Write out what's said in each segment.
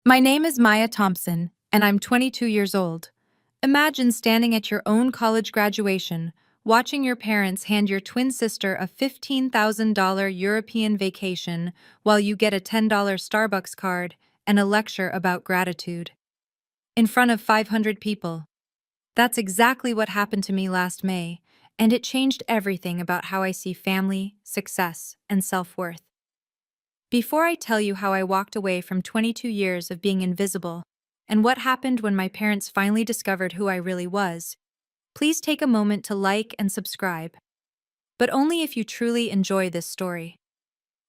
My name is Maya Thompson, and I'm 22 years old. Imagine standing at your own college graduation, watching your parents hand your twin sister a $15,000 European vacation while you get a $10 Starbucks card and a lecture about gratitude. In front of 500 people. That's exactly what happened to me last May, and it changed everything about how I see family, success, and self-worth. Before I tell you how I walked away from 22 years of being invisible and what happened when my parents finally discovered who I really was, please take a moment to like and subscribe. But only if you truly enjoy this story.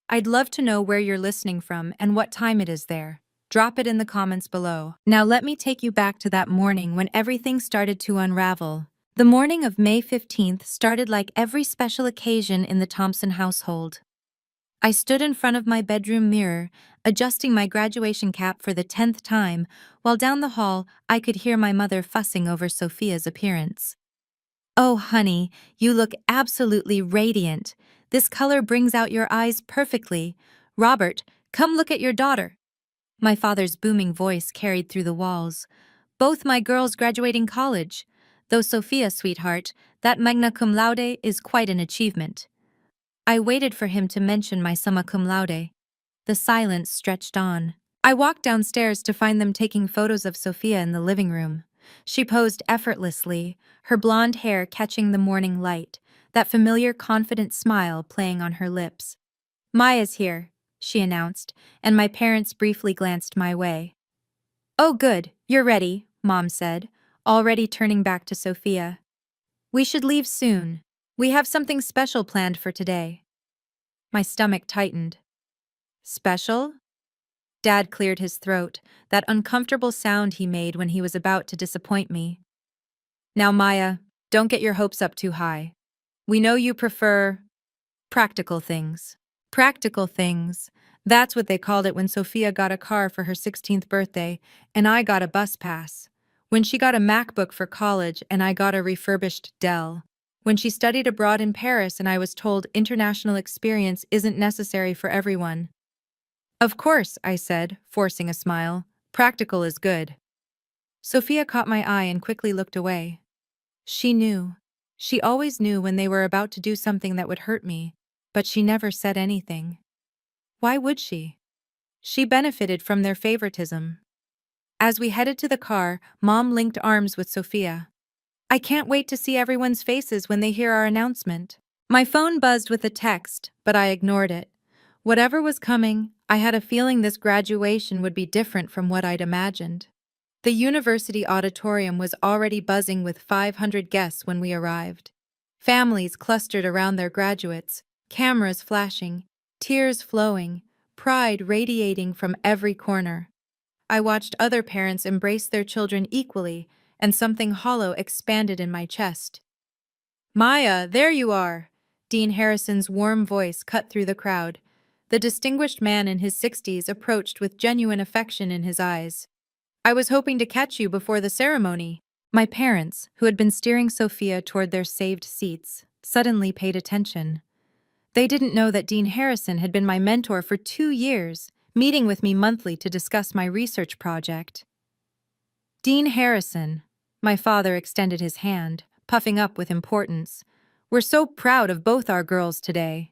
I'd love to know where you're listening from and what time it is there. Drop it in the comments below. Now let me take you back to that morning when everything started to unravel. The morning of May 15th started like every special occasion in the Thompson household. I stood in front of my bedroom mirror, adjusting my graduation cap for the 10th time, while down the hall I could hear my mother fussing over Sophia's appearance. "Oh, honey, you look absolutely radiant. This color brings out your eyes perfectly. Robert, come look at your daughter." My father's booming voice carried through the walls. "Both my girls graduating college. Though Sophia, sweetheart, that magna cum laude is quite an achievement." I waited for him to mention my summa cum laude. The silence stretched on. I walked downstairs to find them taking photos of Sophia in the living room. She posed effortlessly, her blonde hair catching the morning light, that familiar confident smile playing on her lips. "Maya's here," she announced, and my parents briefly glanced my way. "Oh good, you're ready," Mom said, already turning back to Sophia. "We should leave soon. We have something special planned for today." My stomach tightened. "Special?" Dad cleared his throat, that uncomfortable sound he made when he was about to disappoint me. "Now, Maya, don't get your hopes up too high. We know you prefer practical things." Practical things. That's what they called it when Sophia got a car for her 16th birthday and I got a bus pass. When she got a MacBook for college and I got a refurbished Dell. When she studied abroad in Paris and I was told international experience isn't necessary for everyone. "Of course," I said, forcing a smile. "Practical is good." Sophia caught my eye and quickly looked away. She knew. She always knew when they were about to do something that would hurt me, but she never said anything. Why would she? She benefited from their favoritism. As we headed to the car, Mom linked arms with Sophia. "I can't wait to see everyone's faces when they hear our announcement." My phone buzzed with a text, but I ignored it. Whatever was coming, I had a feeling this graduation would be different from what I'd imagined. The university auditorium was already buzzing with 500 guests when we arrived. Families clustered around their graduates, cameras flashing, tears flowing, pride radiating from every corner. I watched other parents embrace their children equally, and something hollow expanded in my chest. "Maya, there you are!" Dean Harrison's warm voice cut through the crowd. The distinguished man in his 60s approached with genuine affection in his eyes. "I was hoping to catch you before the ceremony." My parents, who had been steering Sophia toward their saved seats, suddenly paid attention. They didn't know that Dean Harrison had been my mentor for 2 years, meeting with me monthly to discuss my research project. "Dean Harrison," my father extended his hand, puffing up with importance. "We're so proud of both our girls today."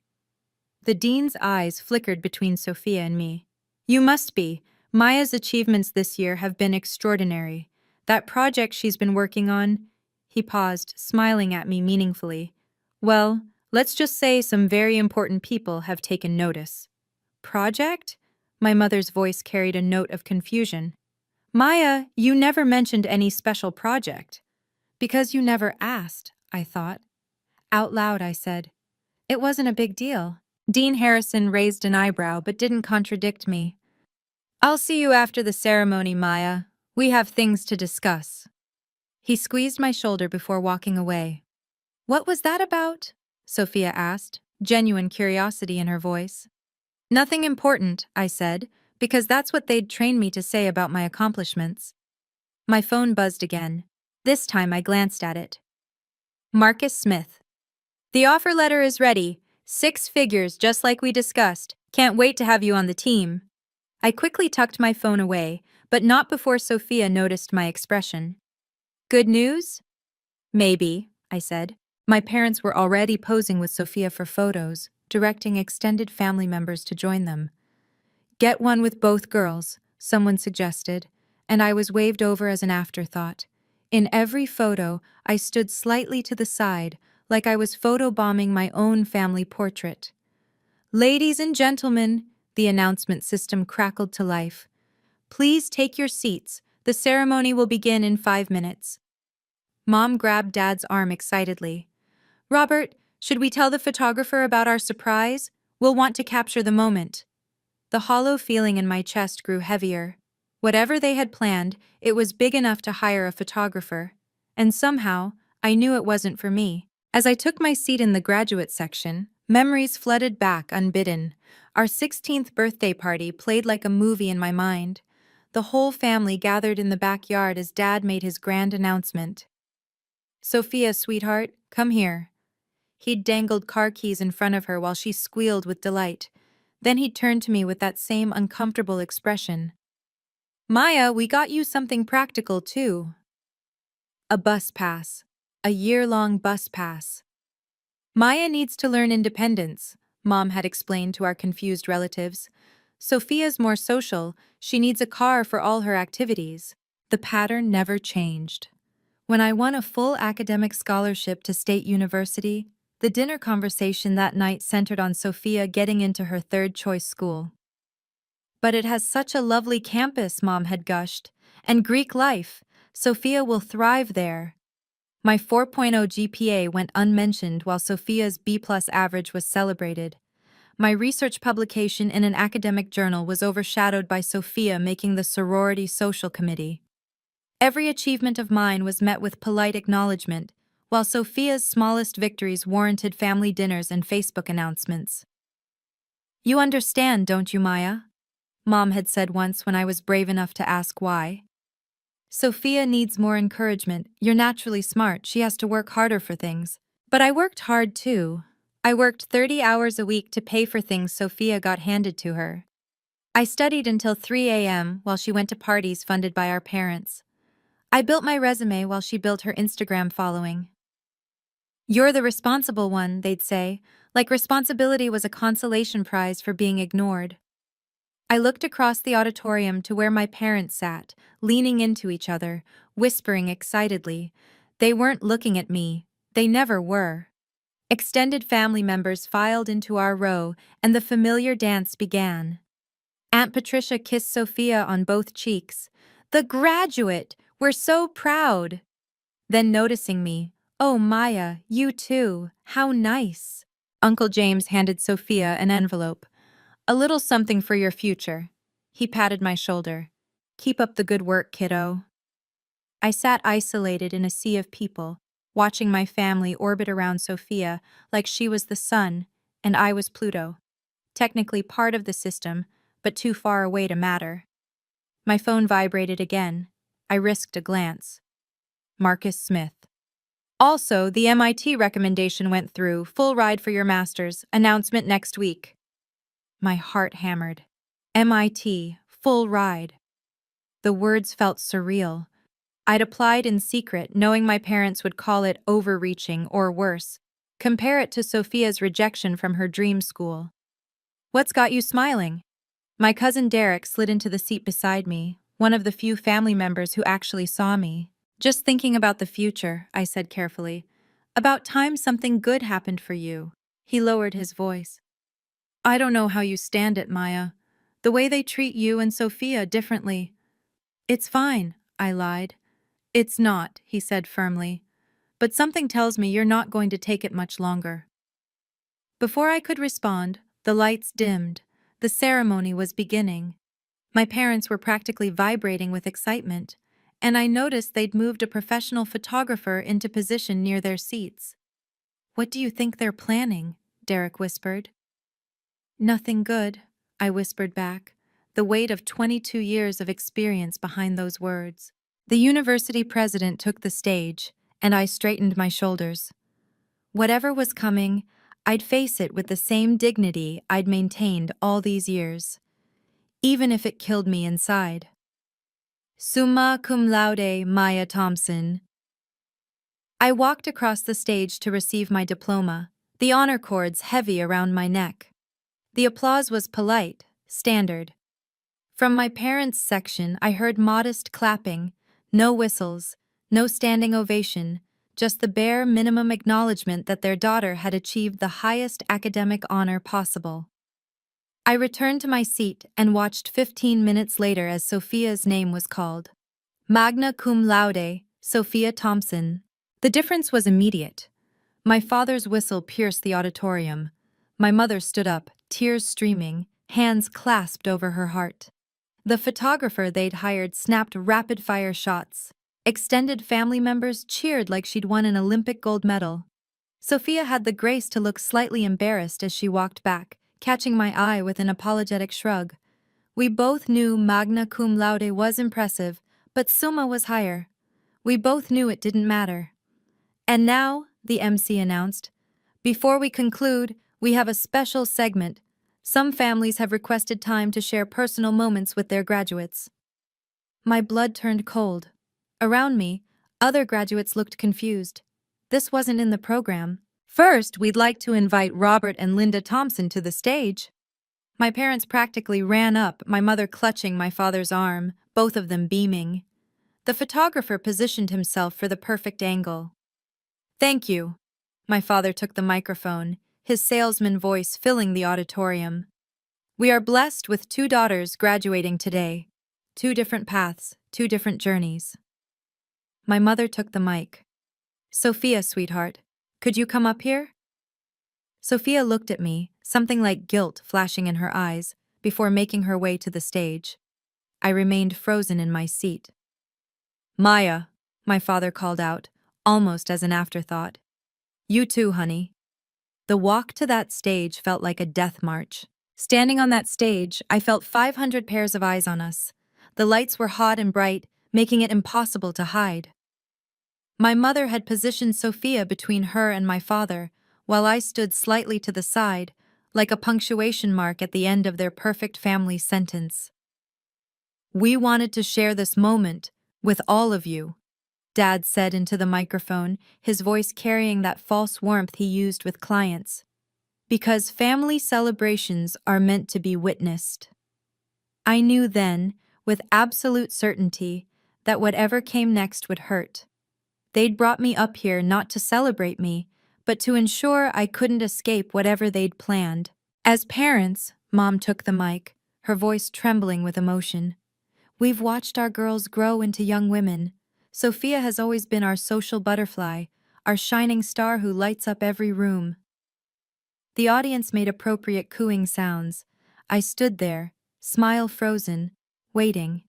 The dean's eyes flickered between Sophia and me. "You must be. Maya's achievements this year have been extraordinary. That project she's been working on—" He paused, smiling at me meaningfully. "Well, let's just say some very important people have taken notice." "Project?" My mother's voice carried a note of confusion. "Maya, you never mentioned any special project." "Because you never asked," I thought. Out loud, I said, "It wasn't a big deal." Dean Harrison raised an eyebrow but didn't contradict me. "I'll see you after the ceremony, Maya. We have things to discuss." He squeezed my shoulder before walking away. "What was that about?" Sophia asked, genuine curiosity in her voice. "Nothing important," I said, because that's what they'd trained me to say about my accomplishments. My phone buzzed again. This time I glanced at it. Marcus Smith. "The offer letter is ready. 6 figures just like we discussed. Can't wait to have you on the team." I quickly tucked my phone away, but not before Sophia noticed my expression. Good news? Maybe, I said. My parents were already posing with Sophia for photos, directing extended family members to join them. Get one with both girls, someone suggested, and I was waved over as an afterthought. In every photo, I stood slightly to the side, like I was photobombing my own family portrait. Ladies and gentlemen, the announcement system crackled to life. Please take your seats. The ceremony will begin in 5 minutes. Mom grabbed Dad's arm excitedly. Robert, should we tell the photographer about our surprise? We'll want to capture the moment. The hollow feeling in my chest grew heavier. Whatever they had planned, it was big enough to hire a photographer. And somehow, I knew it wasn't for me. As I took my seat in the graduate section, memories flooded back unbidden. Our 16th birthday party played like a movie in my mind. The whole family gathered in the backyard as Dad made his grand announcement. Sophia, sweetheart, come here. He'd dangled car keys in front of her while she squealed with delight. Then he'd turned to me with that same uncomfortable expression. Maya, we got you something practical, too. A bus pass. A year-long bus pass. Maya needs to learn independence, Mom had explained to our confused relatives. Sophia's more social, she needs a car for all her activities. The pattern never changed. When I won a full academic scholarship to State University, the dinner conversation that night centered on Sophia getting into her third-choice school. But it has such a lovely campus, Mom had gushed, and Greek life. Sophia will thrive there. My 4.0 GPA went unmentioned while Sophia's B+ average was celebrated. My research publication in an academic journal was overshadowed by Sophia making the sorority social committee. Every achievement of mine was met with polite acknowledgement, while Sophia's smallest victories warranted family dinners and Facebook announcements. You understand, don't you, Maya? Mom had said once when I was brave enough to ask why. Sophia needs more encouragement. You're naturally smart. She has to work harder for things. But I worked hard too. I worked 30 hours a week to pay for things Sophia got handed to her. I studied until 3 a.m. while she went to parties funded by our parents. I built my resume while she built her Instagram following. You're the responsible one, they'd say, like responsibility was a consolation prize for being ignored. I looked across the auditorium to where my parents sat, leaning into each other, whispering excitedly. They weren't looking at me. They never were. Extended family members filed into our row, and the familiar dance began. Aunt Patricia kissed Sophia on both cheeks. The graduate! We're so proud! Then noticing me, oh, Maya, you too. How nice. Uncle James handed Sophia an envelope. A little something for your future. He patted my shoulder. Keep up the good work, kiddo. I sat isolated in a sea of people, watching my family orbit around Sophia like she was the sun and I was Pluto. Technically part of the system, but too far away to matter. My phone vibrated again. I risked a glance. Marcus Smith. Also, the MIT recommendation went through. Full ride for your master's. Announcement next week. My heart hammered. MIT, full ride. The words felt surreal. I'd applied in secret, knowing my parents would call it overreaching or worse. Compare it to Sophia's rejection from her dream school. What's got you smiling? My cousin Derek slid into the seat beside me, one of the few family members who actually saw me. Just thinking about the future, I said carefully. About time something good happened for you. He lowered his voice. I don't know how you stand it, Maya. The way they treat you and Sophia differently. It's fine, I lied. It's not, he said firmly. But something tells me you're not going to take it much longer. Before I could respond, the lights dimmed. The ceremony was beginning. My parents were practically vibrating with excitement, and I noticed they'd moved a professional photographer into position near their seats. What do you think they're planning? Derek whispered. Nothing good, I whispered back, the weight of 22 years of experience behind those words. The university president took the stage, and I straightened my shoulders. Whatever was coming, I'd face it with the same dignity I'd maintained all these years, even if it killed me inside. Summa cum laude, Maya Thompson. I walked across the stage to receive my diploma, the honor cords heavy around my neck. The applause was polite, standard. From my parents' section, I heard modest clapping, no whistles, no standing ovation, just the bare minimum acknowledgement that their daughter had achieved the highest academic honor possible. I returned to my seat and watched 15 minutes later as Sophia's name was called. Magna cum laude, Sophia Thompson. The difference was immediate. My father's whistle pierced the auditorium. My mother stood up, tears streaming, hands clasped over her heart. The photographer they'd hired snapped rapid-fire shots. Extended family members cheered like she'd won an Olympic gold medal. Sophia had the grace to look slightly embarrassed as she walked back, catching my eye with an apologetic shrug. We both knew magna cum laude was impressive, but summa was higher. We both knew it didn't matter. And now, the MC announced, before we conclude, we have a special segment. Some families have requested time to share personal moments with their graduates. My blood turned cold. Around me, other graduates looked confused. This wasn't in the program. First, we'd like to invite Robert and Linda Thompson to the stage. My parents practically ran up, my mother clutching my father's arm, both of them beaming. The photographer positioned himself for the perfect angle. Thank you. My father took the microphone, his salesman voice filling the auditorium. We are blessed with 2 daughters graduating today. 2 different paths, 2 different journeys. My mother took the mic. Sophia, sweetheart, could you come up here? Sophia looked at me, something like guilt flashing in her eyes, before making her way to the stage. I remained frozen in my seat. Maya, my father called out, almost as an afterthought. You too, honey. The walk to that stage felt like a death march. Standing on that stage, I felt 500 pairs of eyes on us. The lights were hot and bright, making it impossible to hide. My mother had positioned Sophia between her and my father, while I stood slightly to the side, like a punctuation mark at the end of their perfect family sentence. We wanted to share this moment with all of you, Dad said into the microphone, his voice carrying that false warmth he used with clients. Because family celebrations are meant to be witnessed. I knew then, with absolute certainty, that whatever came next would hurt. They'd brought me up here not to celebrate me, but to ensure I couldn't escape whatever they'd planned. As parents, Mom took the mic, her voice trembling with emotion. We've watched our girls grow into young women. Sophia has always been our social butterfly, our shining star who lights up every room. The audience made appropriate cooing sounds. I stood there, smile frozen, waiting.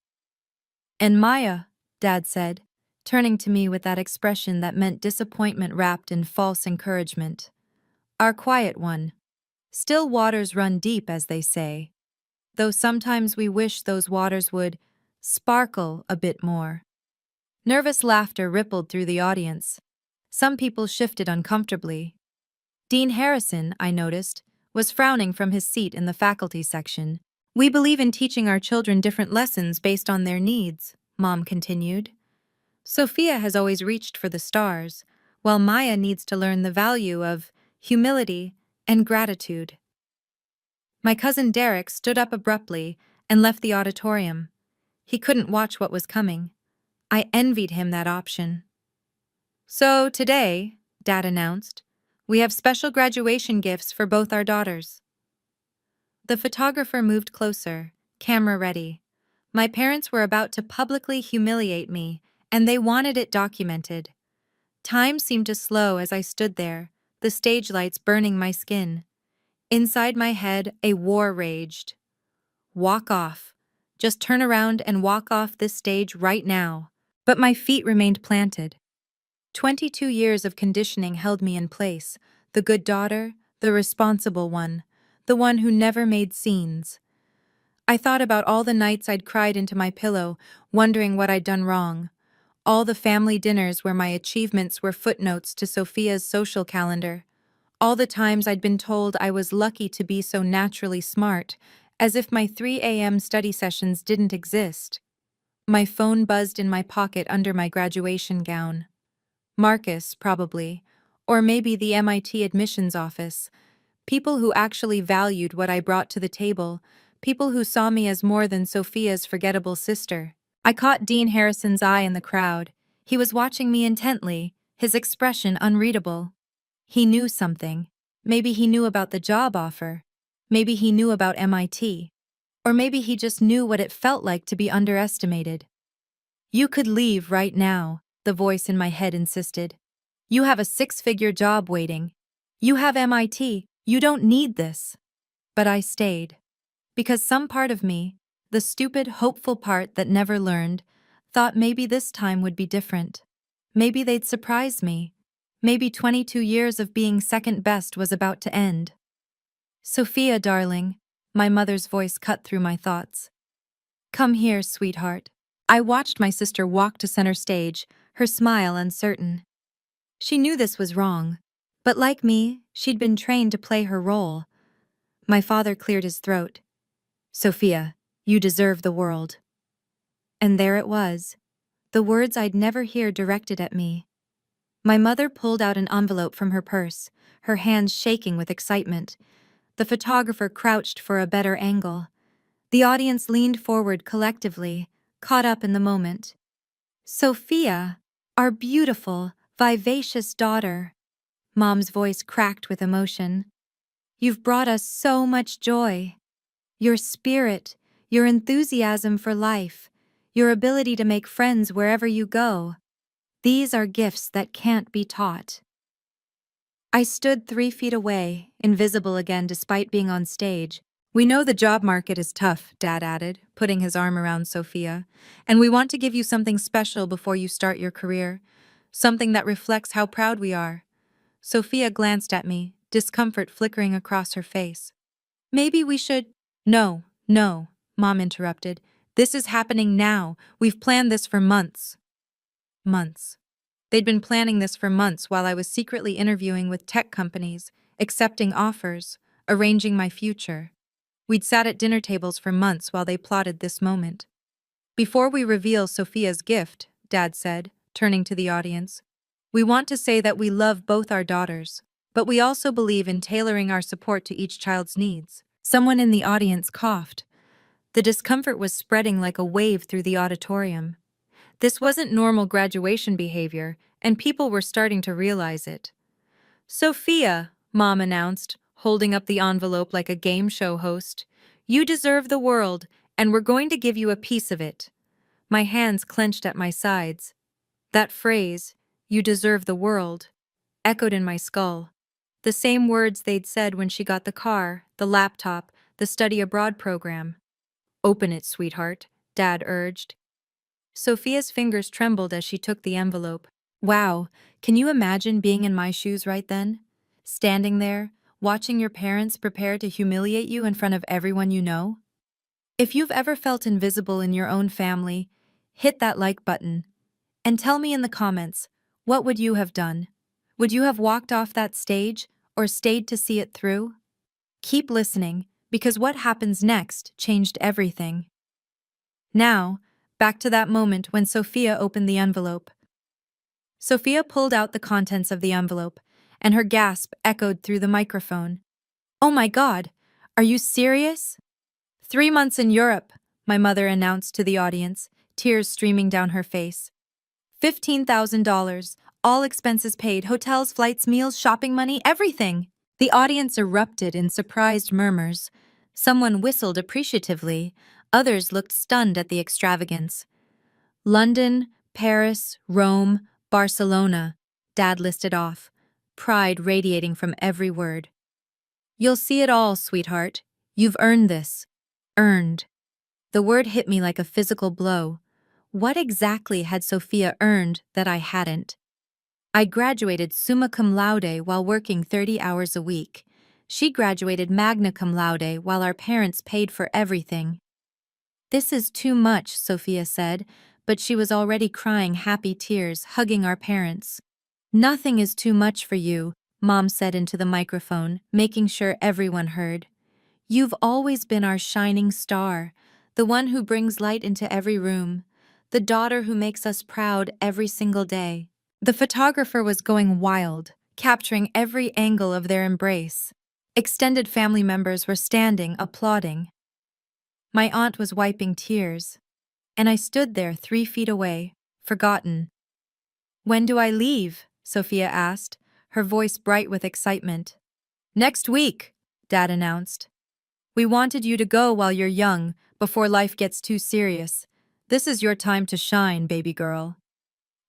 And Maya, Dad said, turning to me with that expression that meant disappointment wrapped in false encouragement. Our quiet one. Still waters run deep, as they say. Though sometimes we wish those waters would sparkle a bit more. Nervous laughter rippled through the audience. Some people shifted uncomfortably. Dean Harrison, I noticed, was frowning from his seat in the faculty section. We believe in teaching our children different lessons based on their needs, Mom continued. Sophia has always reached for the stars, while Maya needs to learn the value of humility and gratitude. My cousin Derek stood up abruptly and left the auditorium. He couldn't watch what was coming. I envied him that option. So today, Dad announced, we have special graduation gifts for both our daughters. The photographer moved closer, camera ready. My parents were about to publicly humiliate me, and they wanted it documented. Time seemed to slow as I stood there, the stage lights burning my skin. Inside my head, a war raged. Walk off. Just turn around and walk off this stage right now. But my feet remained planted. 22 years of conditioning held me in place, the good daughter, the responsible one, the one who never made scenes. I thought about all the nights I'd cried into my pillow, wondering what I'd done wrong. All the family dinners where my achievements were footnotes to Sophia's social calendar. All the times I'd been told I was lucky to be so naturally smart, as if my 3 a.m. study sessions didn't exist. My phone buzzed in my pocket under my graduation gown. Marcus, probably. Or maybe the MIT admissions office. People who actually valued what I brought to the table. People who saw me as more than Sophia's forgettable sister. I caught Dean Harrison's eye in the crowd. He was watching me intently, his expression unreadable. He knew something. Maybe he knew about the job offer. Maybe he knew about MIT. Or maybe he just knew what it felt like to be underestimated. "You could leave right now," the voice in my head insisted. "You have a six-figure job waiting. You have MIT. You don't need this." But I stayed. Because some part of me, the stupid, hopeful part that never learned, thought maybe this time would be different. Maybe they'd surprise me. Maybe 22 years of being second best was about to end. "Sophia, darling," my mother's voice cut through my thoughts. "Come here, sweetheart." I watched my sister walk to center stage, her smile uncertain. She knew this was wrong, but like me, she'd been trained to play her role. My father cleared his throat. "Sophia, you deserve the world." And there it was, the words I'd never hear directed at me. My mother pulled out an envelope from her purse, her hands shaking with excitement. The photographer crouched for a better angle. The audience leaned forward collectively, caught up in the moment. "Sophia, our beautiful, vivacious daughter." Mom's voice cracked with emotion. "You've brought us so much joy. Your spirit, your enthusiasm for life, your ability to make friends wherever you go. These are gifts that can't be taught." I stood 3 feet away, invisible again despite being on stage. "We know the job market is tough," Dad added, putting his arm around Sophia, "and we want to give you something special before you start your career, something that reflects how proud we are." Sophia glanced at me, discomfort flickering across her face. "Maybe we should—" "No, no," Mom interrupted. "This is happening now. We've planned this for months." Months. They'd been planning this for months while I was secretly interviewing with tech companies, accepting offers, arranging my future. We'd sat at dinner tables for months while they plotted this moment. "Before we reveal Sophia's gift," Dad said, turning to the audience, "we want to say that we love both our daughters, but we also believe in tailoring our support to each child's needs." Someone in the audience coughed. The discomfort was spreading like a wave through the auditorium. This wasn't normal graduation behavior, and people were starting to realize it. "Sophia," Mom announced, holding up the envelope like a game show host, "you deserve the world, and we're going to give you a piece of it." My hands clenched at my sides. That phrase, "you deserve the world," echoed in my skull. The same words they'd said when she got the car, the laptop, the study abroad program. "Open it, sweetheart," Dad urged. Sophia's fingers trembled as she took the envelope. Wow, can you imagine being in my shoes right then? Standing there, watching your parents prepare to humiliate you in front of everyone you know? If you've ever felt invisible in your own family, hit that like button. And tell me in the comments, what would you have done? Would you have walked off that stage or stayed to see it through? Keep listening, because what happens next changed everything. Now, back to that moment when Sophia opened the envelope. Sophia pulled out the contents of the envelope, and her gasp echoed through the microphone. "Oh my God, are you serious?" "3 months in Europe," my mother announced to the audience, tears streaming down her face. $15,000, all expenses paid, hotels, flights, meals, shopping money, everything. The audience erupted in surprised murmurs. Someone whistled appreciatively, others looked stunned at the extravagance. "London, Paris, Rome, Barcelona," Dad listed off, pride radiating from every word. "You'll see it all, sweetheart. You've earned this." Earned. The word hit me like a physical blow. What exactly had Sophia earned that I hadn't? I graduated summa cum laude while working 30 hours a week. She graduated magna cum laude while our parents paid for everything. "This is too much," Sophia said, but she was already crying happy tears, hugging our parents. "Nothing is too much for you," Mom said into the microphone, making sure everyone heard. "You've always been our shining star, the one who brings light into every room, the daughter who makes us proud every single day. The photographer was going wild, capturing every angle of their embrace. Extended family members were standing, applauding. My aunt was wiping tears, and I stood there 3 feet away, forgotten. "When do I leave?" Sophia asked, her voice bright with excitement. "Next week," Dad announced. "We wanted you to go while you're young, before life gets too serious. This is your time to shine, baby girl."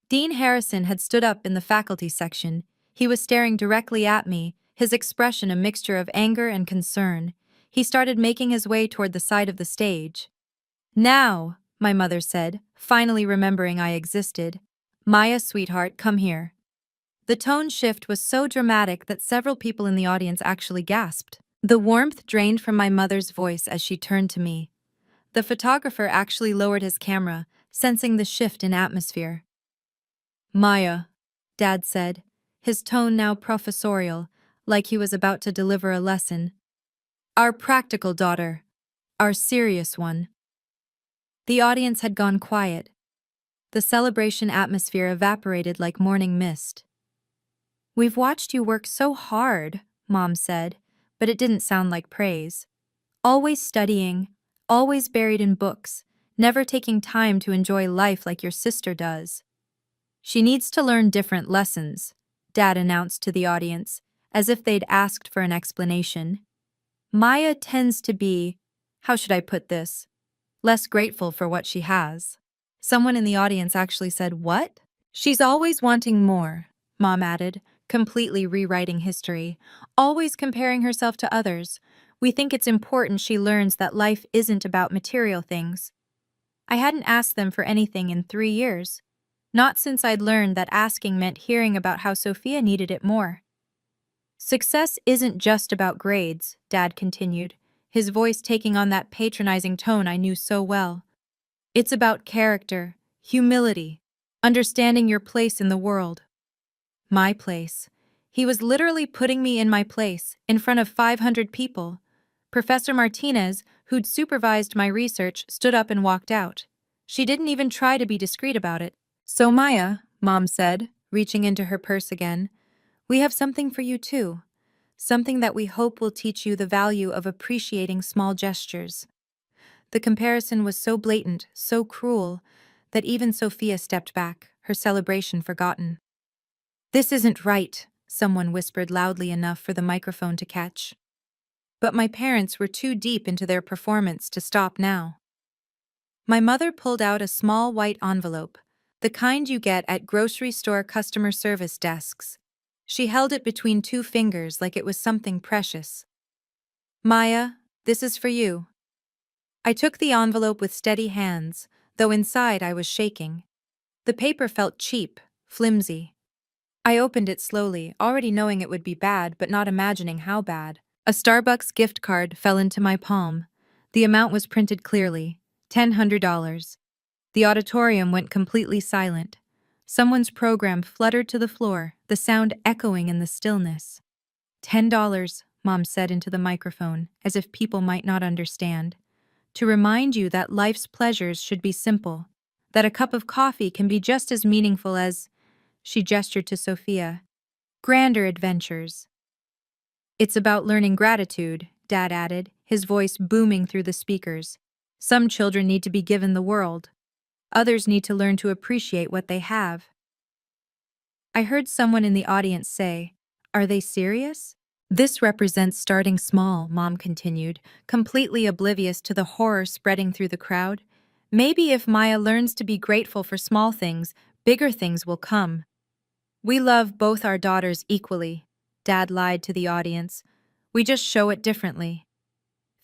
Dean Harrison had stood up in the faculty section. He was staring directly at me, his expression a mixture of anger and concern. He started making his way toward the side of the stage. "Now," my mother said, finally remembering I existed. "Maya, sweetheart, come here." The tone shift was so dramatic that several people in the audience actually gasped. The warmth drained from my mother's voice as she turned to me. The photographer actually lowered his camera, sensing the shift in atmosphere. "Maya," Dad said, his tone now professorial, like he was about to deliver a lesson. "Our practical daughter. Our serious one." The audience had gone quiet. The celebration atmosphere evaporated like morning mist. "We've watched you work so hard," Mom said, but it didn't sound like praise. "Always studying, always buried in books, never taking time to enjoy life like your sister does." "She needs to learn different lessons," Dad announced to the audience, as if they'd asked for an explanation. "Maya tends to be, how should I put this, less grateful for what she has." Someone in the audience actually said, "What?" "She's always wanting more," Mom added, completely rewriting history, "always comparing herself to others. We think it's important she learns that life isn't about material things." I hadn't asked them for anything in 3 years. Not since I'd learned that asking meant hearing about how Sophia needed it more. "Success isn't just about grades," Dad continued, his voice taking on that patronizing tone I knew so well. "It's about character, humility, understanding your place in the world." My place. He was literally putting me in my place, in front of 500 people. Professor Martinez, who'd supervised my research, stood up and walked out. She didn't even try to be discreet about it. "So Maya," Mom said, reaching into her purse again, "we have something for you too. Something that we hope will teach you the value of appreciating small gestures." The comparison was so blatant, so cruel, that even Sophia stepped back, her celebration forgotten. "This isn't right," someone whispered loudly enough for the microphone to catch. But my parents were too deep into their performance to stop now. My mother pulled out a small white envelope, the kind you get at grocery store customer service desks. She held it between 2 fingers like it was something precious. "Maya, this is for you." I took the envelope with steady hands, though inside I was shaking. The paper felt cheap, flimsy. I opened it slowly, already knowing it would be bad but not imagining how bad. A Starbucks gift card fell into my palm. The amount was printed clearly, $100. The auditorium went completely silent. Someone's program fluttered to the floor, the sound echoing in the stillness. $10, Mom said into the microphone, as if people might not understand. "To remind you that life's pleasures should be simple, that a cup of coffee can be just as meaningful as," she gestured to Sophia, "grander adventures." "It's about learning gratitude," Dad added, his voice booming through the speakers. "Some children need to be given the world. Others need to learn to appreciate what they have." I heard someone in the audience say, "Are they serious?" "This represents starting small," Mom continued, completely oblivious to the horror spreading through the crowd. "Maybe if Maya learns to be grateful for small things, bigger things will come." "We love both our daughters equally," Dad lied to the audience. "We just show it differently."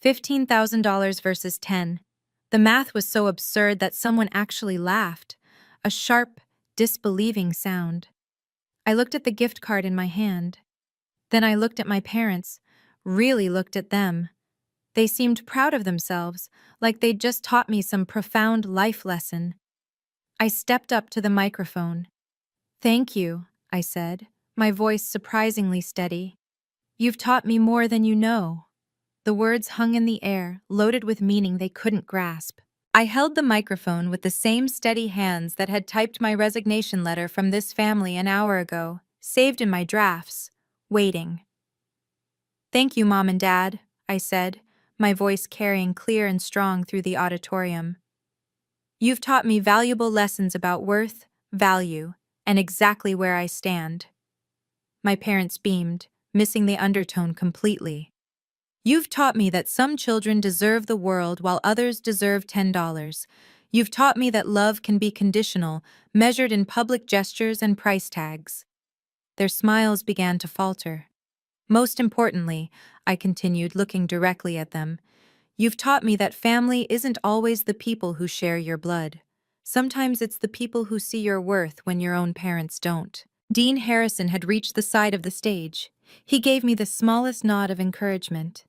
$15,000 versus 10. The math was so absurd that someone actually laughed, a sharp, disbelieving sound. I looked at the gift card in my hand. Then I looked at my parents, really looked at them. They seemed proud of themselves, like they'd just taught me some profound life lesson. I stepped up to the microphone. "Thank you," I said, my voice surprisingly steady. "You've taught me more than you know." The words hung in the air, loaded with meaning they couldn't grasp. I held the microphone with the same steady hands that had typed my resignation letter from this family an hour ago, saved in my drafts, waiting. "Thank you, Mom and Dad," I said, my voice carrying clear and strong through the auditorium. "You've taught me valuable lessons about worth, value, and exactly where I stand." My parents beamed, missing the undertone completely. "You've taught me that some children deserve the world while others deserve $10. You've taught me that love can be conditional, measured in public gestures and price tags." Their smiles began to falter. "Most importantly," I continued, looking directly at them, "you've taught me that family isn't always the people who share your blood. Sometimes it's the people who see your worth when your own parents don't." Dean Harrison had reached the side of the stage. He gave me the smallest nod of encouragement.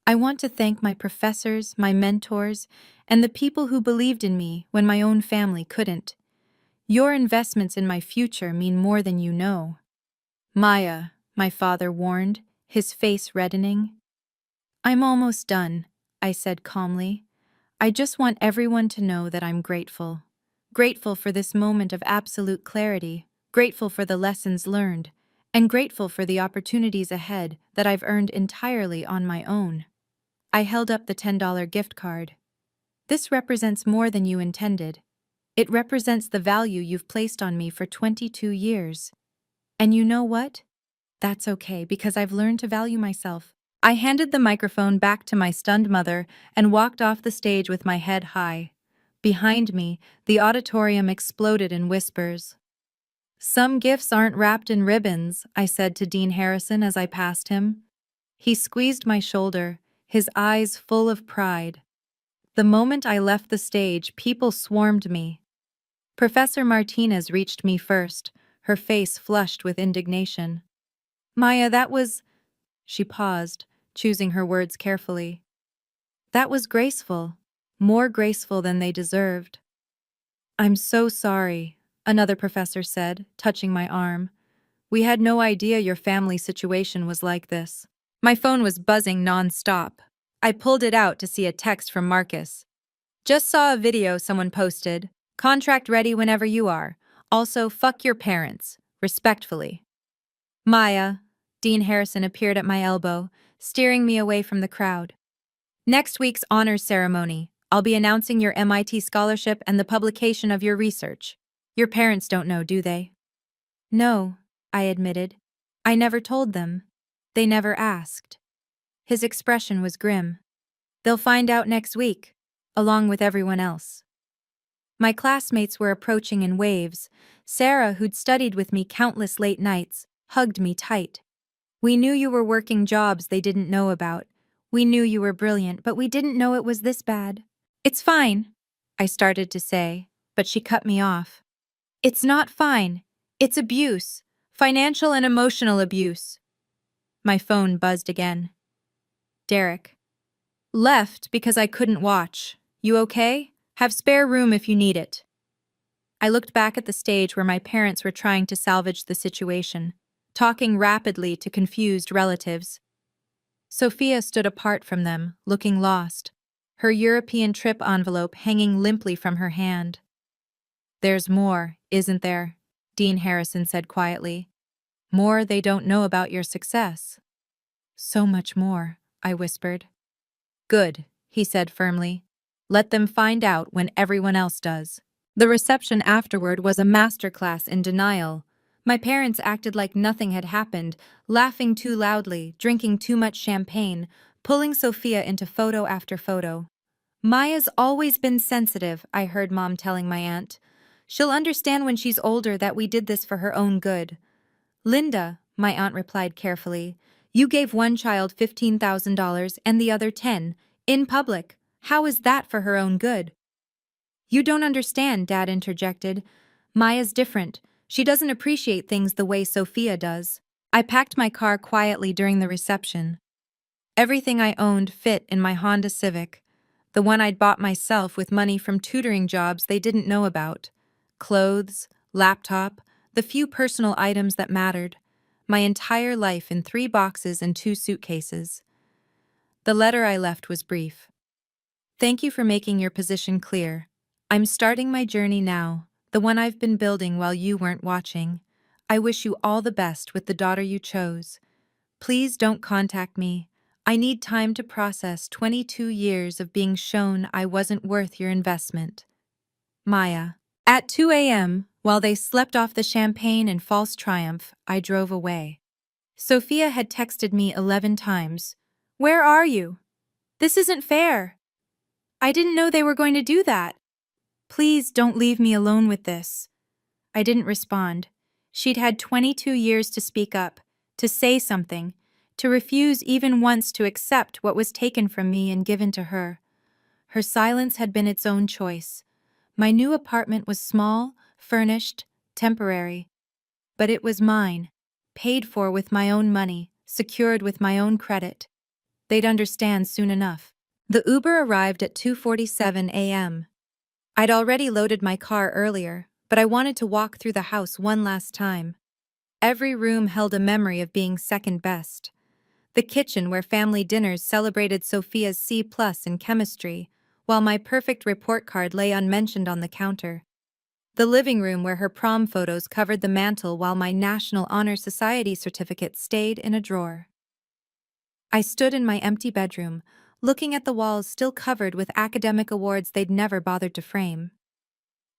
"I want to thank my professors, my mentors, and the people who believed in me when my own family couldn't. Your investments in my future mean more than you know." "Maya," my father warned, his face reddening. "I'm almost done," I said calmly. "I just want everyone to know that I'm grateful. Grateful for this moment of absolute clarity, grateful for the lessons learned, and grateful for the opportunities ahead that I've earned entirely on my own." I held up the $10 gift card. "This represents more than you intended. It represents the value you've placed on me for 22 years. And you know what? That's okay, because I've learned to value myself." I handed the microphone back to my stunned mother and walked off the stage with my head high. Behind me, the auditorium exploded in whispers. "Some gifts aren't wrapped in ribbons," I said to Dean Harrison as I passed him. He squeezed my shoulder, his eyes full of pride. The moment I left the stage, people swarmed me. Professor Martinez reached me first, her face flushed with indignation. "Maya, that was—" She paused, choosing her words carefully. "That was graceful, more graceful than they deserved." "I'm so sorry," another professor said, touching my arm. "We had no idea your family situation was like this." My phone was buzzing non-stop. I pulled it out to see a text from Marcus. "Just saw a video someone posted. Contract ready whenever you are. Also, fuck your parents. Respectfully." "Maya." Dean Harrison appeared at my elbow, steering me away from the crowd. "Next week's honors ceremony, I'll be announcing your MIT scholarship and the publication of your research. Your parents don't know, do they?" "No," I admitted. "I never told them. They never asked." His expression was grim. "They'll find out next week, along with everyone else." My classmates were approaching in waves. Sarah, who'd studied with me countless late nights, hugged me tight. "We knew you were working jobs they didn't know about. We knew you were brilliant, but we didn't know it was this bad." "It's fine," I started to say, but she cut me off. "It's not fine. It's abuse. Financial and emotional abuse." My phone buzzed again. "Derek." "Left because I couldn't watch. You okay? Have spare room if you need it." I looked back at the stage where my parents were trying to salvage the situation, talking rapidly to confused relatives. Sophia stood apart from them, looking lost, her European trip envelope hanging limply from her hand. "There's more, isn't there?" Dean Harrison said quietly. "More they don't know about your success." "So much more," I whispered. "Good," he said firmly. "Let them find out when everyone else does." The reception afterward was a masterclass in denial. My parents acted like nothing had happened, laughing too loudly, drinking too much champagne, pulling Sophia into photo after photo. "Maya's always been sensitive," I heard Mom telling my aunt. "She'll understand when she's older that we did this for her own good." "Linda," my aunt replied carefully, "you gave one child $15,000 and the other 10, in public. How is that for her own good?" "You don't understand," Dad interjected. "Maya's different. She doesn't appreciate things the way Sophia does." I packed my car quietly during the reception. Everything I owned fit in my Honda Civic, the one I'd bought myself with money from tutoring jobs they didn't know about. Clothes, laptop, the few personal items that mattered. My entire life in 3 boxes and 2 suitcases. The letter I left was brief. Thank you for making your position clear. I'm starting my journey now, the one I've been building while you weren't watching. I wish you all the best with the daughter you chose. Please don't contact me. I need time to process 22 years of being shown I wasn't worth your investment. Maya. At 2 a.m., while they slept off the champagne in false triumph, I drove away. Sophia had texted me 11 times. Where are you? This isn't fair. I didn't know they were going to do that. Please don't leave me alone with this. I didn't respond. She'd had 22 years to speak up, to say something, to refuse even once to accept what was taken from me and given to her. Her silence had been its own choice. My new apartment was small, furnished, temporary. But it was mine, paid for with my own money, secured with my own credit. They'd understand soon enough. The Uber arrived at 2:47 a.m. I'd already loaded my car earlier, but I wanted to walk through the house one last time. Every room held a memory of being second best. The kitchen where family dinners celebrated Sophia's C+ in chemistry, while my perfect report card lay unmentioned on the counter. The living room where her prom photos covered the mantel while my National Honor Society certificate stayed in a drawer. I stood in my empty bedroom, looking at the walls still covered with academic awards they'd never bothered to frame.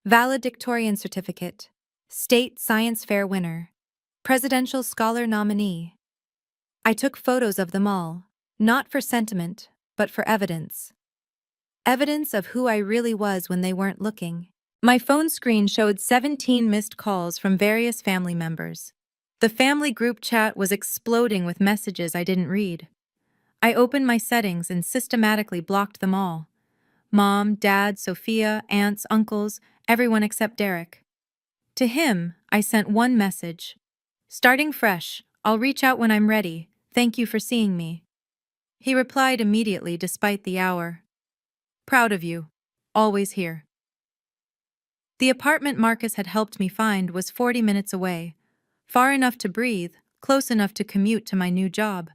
Valedictorian certificate, State Science Fair winner, Presidential Scholar nominee. I took photos of them all, not for sentiment, but for evidence. Evidence of who I really was when they weren't looking. My phone screen showed 17 missed calls from various family members. The family group chat was exploding with messages I didn't read. I opened my settings and systematically blocked them all. Mom, Dad, Sophia, aunts, uncles, everyone except Derek. To him, I sent one message. Starting fresh, I'll reach out when I'm ready. Thank you for seeing me. He replied immediately despite the hour. Proud of you. Always here. The apartment Marcus had helped me find was 40 minutes away. Far enough to breathe, close enough to commute to my new job.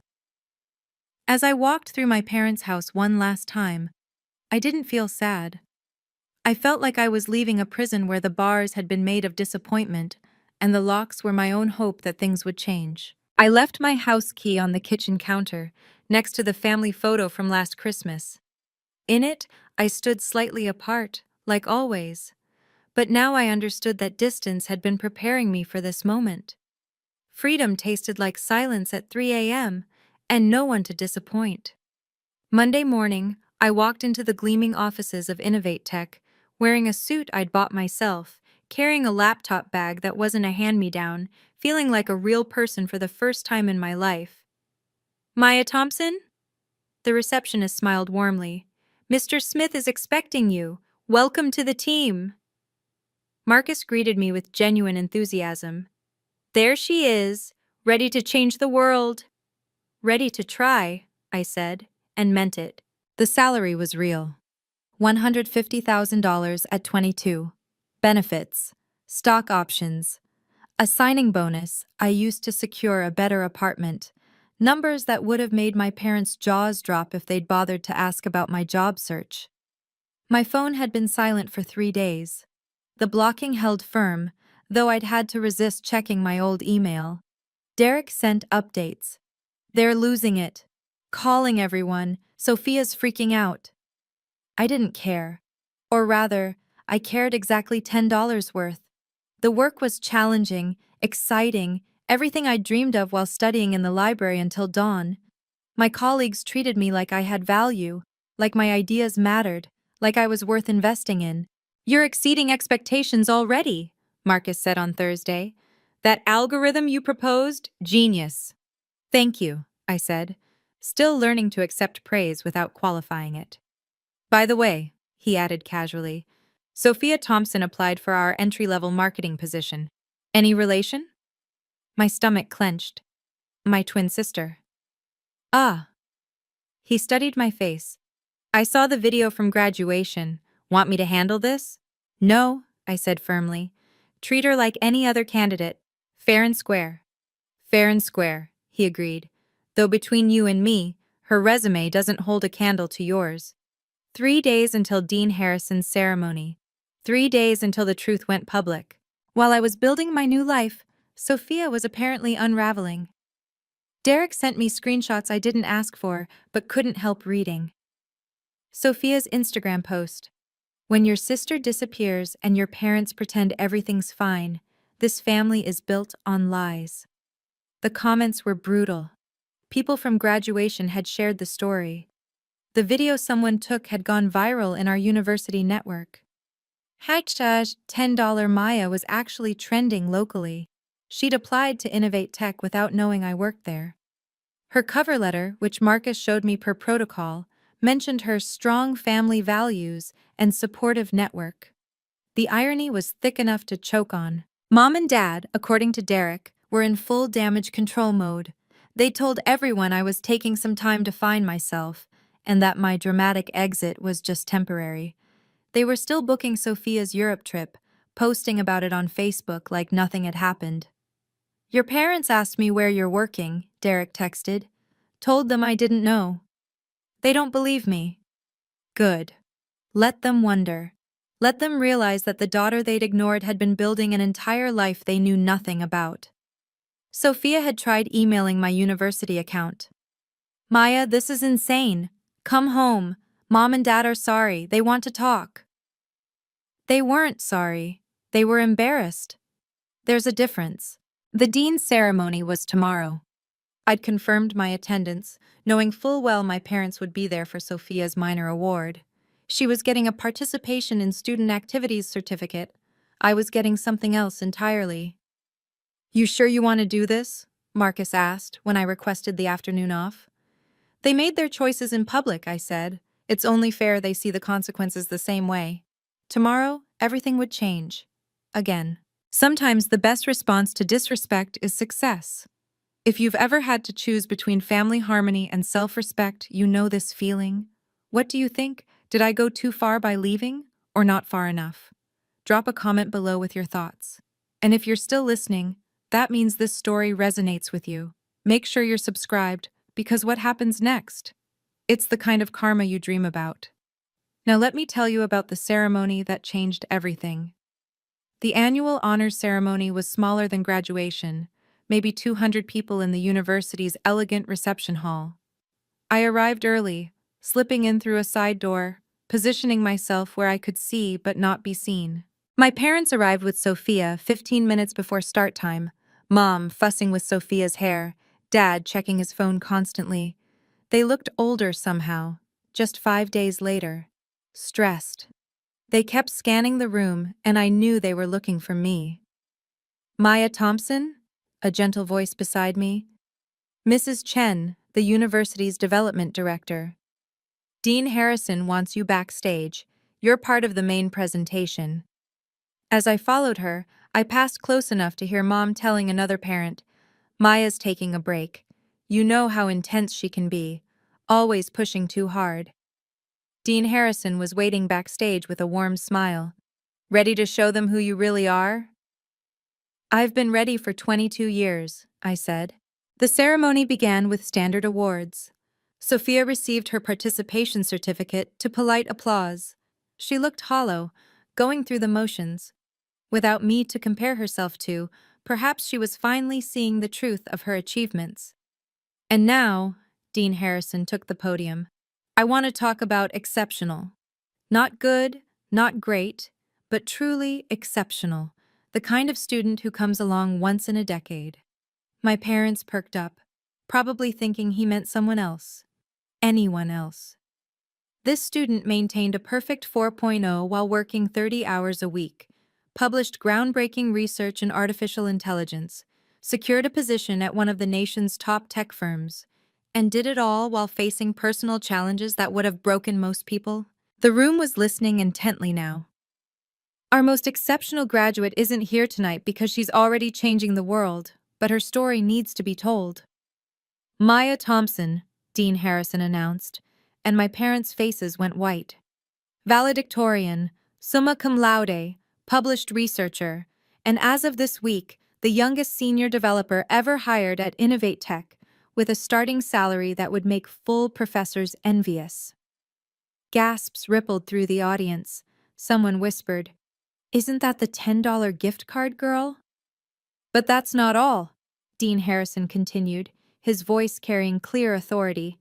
As I walked through my parents' house one last time, I didn't feel sad. I felt like I was leaving a prison where the bars had been made of disappointment and the locks were my own hope that things would change. I left my house key on the kitchen counter, next to the family photo from last Christmas. In it, I stood slightly apart, like always. But now I understood that distance had been preparing me for this moment. Freedom tasted like silence at 3 a.m., and no one to disappoint. Monday morning, I walked into the gleaming offices of Innovate Tech, wearing a suit I'd bought myself, carrying a laptop bag that wasn't a hand-me-down, feeling like a real person for the first time in my life. Maya Thompson? The receptionist smiled warmly. Mr. Smith is expecting you. Welcome to the team. Marcus greeted me with genuine enthusiasm. There she is, ready to change the world. Ready to try, I said, and meant it. The salary was real. $150,000 at 22. Benefits, stock options, a signing bonus I used to secure a better apartment, numbers that would have made my parents' jaws drop if they'd bothered to ask about my job search. My phone had been silent for 3 days. The blocking held firm, though I'd had to resist checking my old email. Derek sent updates. They're losing it. Calling everyone. Sophia's freaking out. I didn't care. Or rather, I cared exactly $10 worth. The work was challenging, exciting, everything I dreamed of while studying in the library until dawn. My colleagues treated me like I had value, like my ideas mattered, like I was worth investing in. You're exceeding expectations already, Marcus said on Thursday. That algorithm you proposed? Genius. Thank you, I said, still learning to accept praise without qualifying it. By the way, he added casually, Sophia Thompson applied for our entry-level marketing position. Any relation? My stomach clenched. My twin sister. Ah. He studied my face. I saw the video from graduation. Want me to handle this? No, I said firmly. Treat her like any other candidate. Fair and square. Fair and square, he agreed. Though between you and me, her resume doesn't hold a candle to yours. 3 days until Dean Harrison's ceremony. 3 days until the truth went public. While I was building my new life, Sophia was apparently unraveling. Derek sent me screenshots I didn't ask for, but couldn't help reading. Sophia's Instagram post. When your sister disappears and your parents pretend everything's fine, this family is built on lies. The comments were brutal. People from graduation had shared the story. The video someone took had gone viral in our university network. Hashtag $10 Maya was actually trending locally. She'd applied to Innovate Tech without knowing I worked there. Her cover letter, which Marcus showed me per protocol, mentioned her strong family values and supportive network. The irony was thick enough to choke on. Mom and Dad, according to Derek, were in full damage control mode. They told everyone I was taking some time to find myself, and that my dramatic exit was just temporary. They were still booking Sophia's Europe trip, posting about it on Facebook like nothing had happened. Your parents asked me where you're working, Derek texted. Told them I didn't know. They don't believe me. Good. Let them wonder. Let them realize that the daughter they'd ignored had been building an entire life they knew nothing about. Sophia had tried emailing my university account. Maya, this is insane. Come home. Mom and Dad are sorry. They want to talk. They weren't sorry. They were embarrassed. There's a difference. The dean's ceremony was tomorrow. I'd confirmed my attendance, knowing full well my parents would be there for Sophia's minor award. She was getting a participation in student activities certificate. I was getting something else entirely. You sure you want to do this? Marcus asked when I requested the afternoon off. They made their choices in public, I said. It's only fair they see the consequences the same way. Tomorrow, everything would change. Again. Sometimes the best response to disrespect is success. If you've ever had to choose between family harmony and self-respect, you know this feeling. What do you think? Did I go too far by leaving, or not far enough? Drop a comment below with your thoughts. And if you're still listening, that means this story resonates with you. Make sure you're subscribed, because what happens next? It's the kind of karma you dream about. Now let me tell you about the ceremony that changed everything. The annual honors ceremony was smaller than graduation, maybe 200 people in the university's elegant reception hall. I arrived early, slipping in through a side door, positioning myself where I could see but not be seen. My parents arrived with Sophia 15 minutes before start time, Mom fussing with Sophia's hair, Dad checking his phone constantly. They looked older somehow, just 5 days later. Stressed. They kept scanning the room, and I knew they were looking for me. Maya Thompson? A gentle voice beside me. Mrs. Chen, the university's development director. Dean Harrison wants you backstage. You're part of the main presentation. As I followed her, I passed close enough to hear Mom telling another parent, Maya's taking a break. You know how intense she can be, always pushing too hard. Dean Harrison was waiting backstage with a warm smile. Ready to show them who you really are? I've been ready for 22 years, I said. The ceremony began with standard awards. Sophia received her participation certificate to polite applause. She looked hollow, going through the motions. Without me to compare herself to, perhaps she was finally seeing the truth of her achievements. And now, Dean Harrison took the podium. I want to talk about exceptional. Not good, not great, but truly exceptional. The kind of student who comes along once in a decade. My parents perked up, probably thinking he meant someone else. Anyone else. This student maintained a perfect 4.0 while working 30 hours a week, published groundbreaking research in artificial intelligence, secured a position at one of the nation's top tech firms, and did it all while facing personal challenges that would have broken most people. The room was listening intently now. Our most exceptional graduate isn't here tonight because she's already changing the world, but her story needs to be told. Maya Thompson, Dean Harrison announced, and my parents' faces went white. Valedictorian, summa cum laude, published researcher, and as of this week, the youngest senior developer ever hired at Innovate Tech, with a starting salary that would make full professors envious. Gasps rippled through the audience. Someone whispered, "Isn't that the $10 gift card girl?" But that's not all, Dean Harrison continued, his voice carrying clear authority.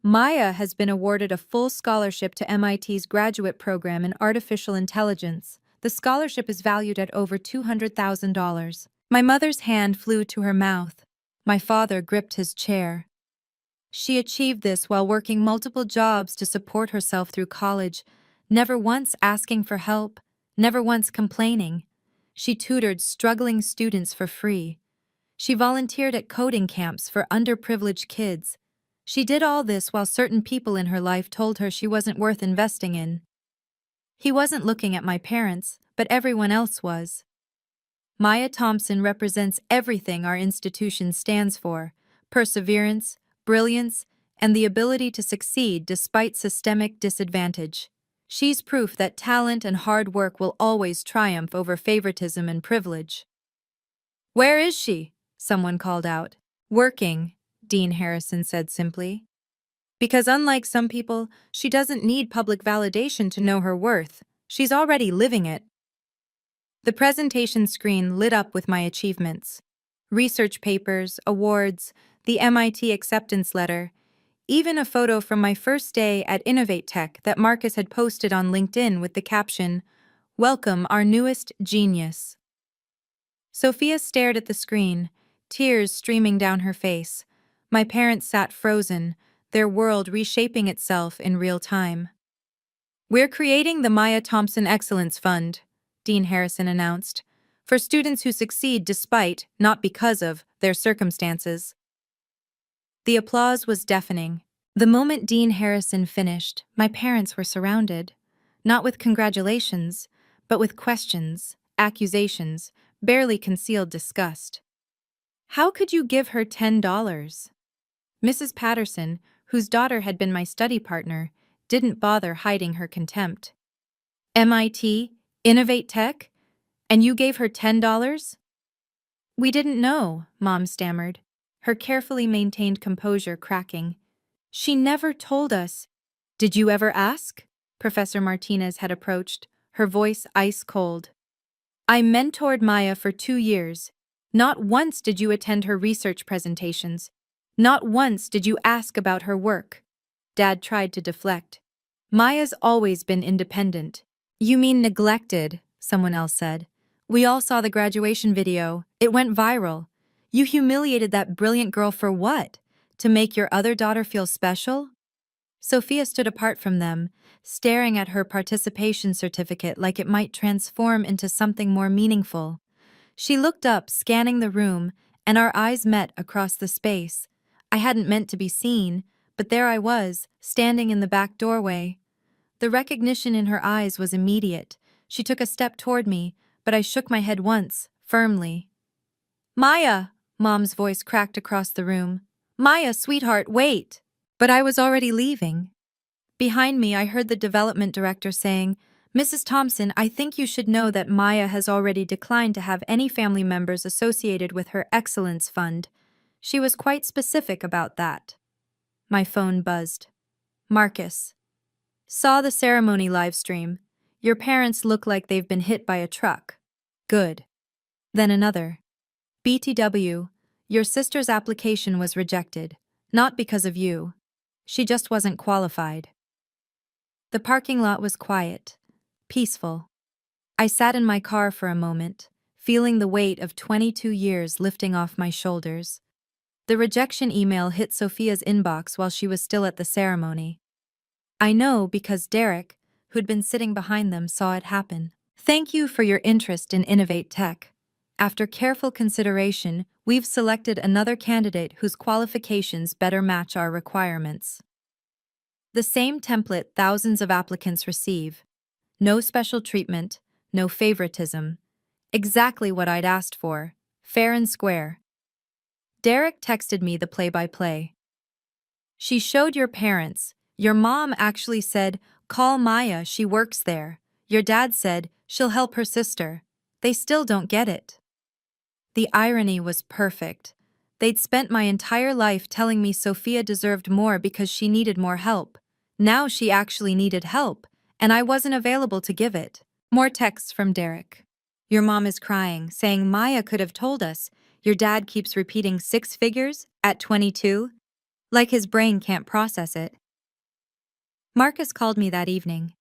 Maya has been awarded a full scholarship to MIT's graduate program in artificial intelligence. The scholarship is valued at over $200,000. My mother's hand flew to her mouth. My father gripped his chair. She achieved this while working multiple jobs to support herself through college, never once asking for help, never once complaining. She tutored struggling students for free. She volunteered at coding camps for underprivileged kids. She did all this while certain people in her life told her she wasn't worth investing in. He wasn't looking at my parents, but everyone else was. Maya Thompson represents everything our institution stands for: perseverance, brilliance, and the ability to succeed despite systemic disadvantage. She's proof that talent and hard work will always triumph over favoritism and privilege. "Where is she?" someone called out. "Working," Dean Harrison said simply. "Because unlike some people, she doesn't need public validation to know her worth. She's already living it." The presentation screen lit up with my achievements. Research papers, awards, the MIT acceptance letter, even a photo from my first day at Innovate Tech that Marcus had posted on LinkedIn with the caption, "Welcome our newest genius." Sophia stared at the screen, tears streaming down her face. My parents sat frozen, their world reshaping itself in real time. "We're creating the Maya Thompson Excellence Fund," Dean Harrison announced, "for students who succeed despite, not because of, their circumstances." The applause was deafening. The moment Dean Harrison finished, my parents were surrounded, not with congratulations, but with questions, accusations, barely concealed disgust. "How could you give her $10? Mrs. Patterson, whose daughter had been my study partner, didn't bother hiding her contempt. "MIT, Innovate Tech? And you gave her $10? "We didn't know," Mom stammered, her carefully maintained composure cracking. "She never told us." "Did you ever ask?" Professor Martinez had approached, her voice ice cold. "I mentored Maya for 2 years. Not once did you attend her research presentations. Not once did you ask about her work." Dad tried to deflect. "Maya's always been independent." "You mean neglected," someone else said. "We all saw the graduation video. It went viral. You humiliated that brilliant girl for what? To make your other daughter feel special?" Sophia stood apart from them, staring at her participation certificate like it might transform into something more meaningful. She looked up, scanning the room, and our eyes met across the space. I hadn't meant to be seen, but there I was, standing in the back doorway. The recognition in her eyes was immediate. She took a step toward me, but I shook my head once, firmly. "Maya!" Mom's voice cracked across the room. "Maya, sweetheart, wait!" But I was already leaving. Behind me, I heard the development director saying, "Mrs. Thompson, I think you should know that Maya has already declined to have any family members associated with her Excellence Fund. She was quite specific about that." My phone buzzed. "Marcus. Saw the ceremony livestream. Your parents look like they've been hit by a truck." "Good." Then another. "BTW, your sister's application was rejected. Not because of you. She just wasn't qualified." The parking lot was quiet, peaceful. I sat in my car for a moment, feeling the weight of 22 years lifting off my shoulders. The rejection email hit Sophia's inbox while she was still at the ceremony. I know because Derek, who'd been sitting behind them, saw it happen. "Thank you for your interest in Innovate Tech. After careful consideration, we've selected another candidate whose qualifications better match our requirements." The same template thousands of applicants receive. No special treatment, no favoritism. Exactly what I'd asked for, fair and square. Derek texted me the play-by-play. "She showed your parents. Your mom actually said, 'Call Maya, she works there.' Your dad said, 'She'll help her sister.' They still don't get it." The irony was perfect. They'd spent my entire life telling me Sophia deserved more because she needed more help. Now she actually needed help, and I wasn't available to give it. More texts from Derek. Your mom is crying, saying Maya could have told us. Your dad keeps repeating 6 figures at 22, like his brain can't process it. Marcus called me that evening.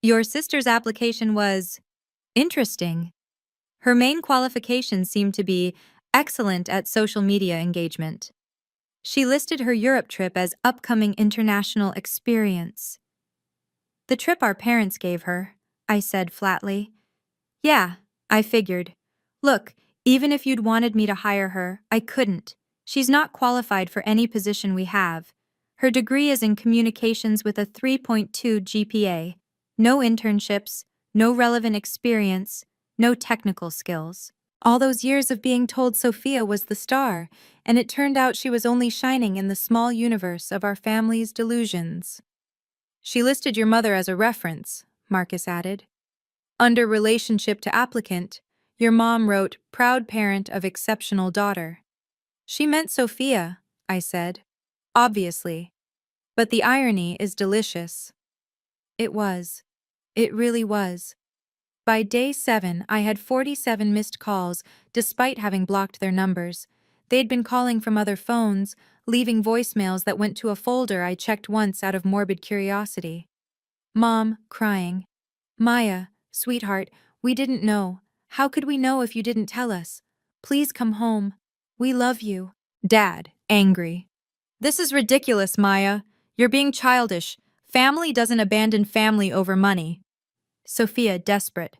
Your sister's application was interesting. Her main qualifications seemed to be excellent at social media engagement. She listed her Europe trip as upcoming international experience. The trip our parents gave her, I said flatly. Yeah, I figured. Look, even if you'd wanted me to hire her, I couldn't. She's not qualified for any position we have. Her degree is in communications with a 3.2 GPA. No internships, no relevant experience, no technical skills. All those years of being told Sophia was the star, and it turned out she was only shining in the small universe of our family's delusions. She listed your mother as a reference, Marcus added. Under relationship to applicant, your mom wrote, proud parent of exceptional daughter. She meant Sophia, I said. Obviously. But the irony is delicious. It was. It really was. By day 7, I had 47 missed calls, despite having blocked their numbers. They'd been calling from other phones, leaving voicemails that went to a folder I checked once out of morbid curiosity. Mom, crying. Maya, sweetheart, we didn't know. How could we know if you didn't tell us? Please come home. We love you. Dad, angry. This is ridiculous, Maya. You're being childish. Family doesn't abandon family over money. Sophia, desperate.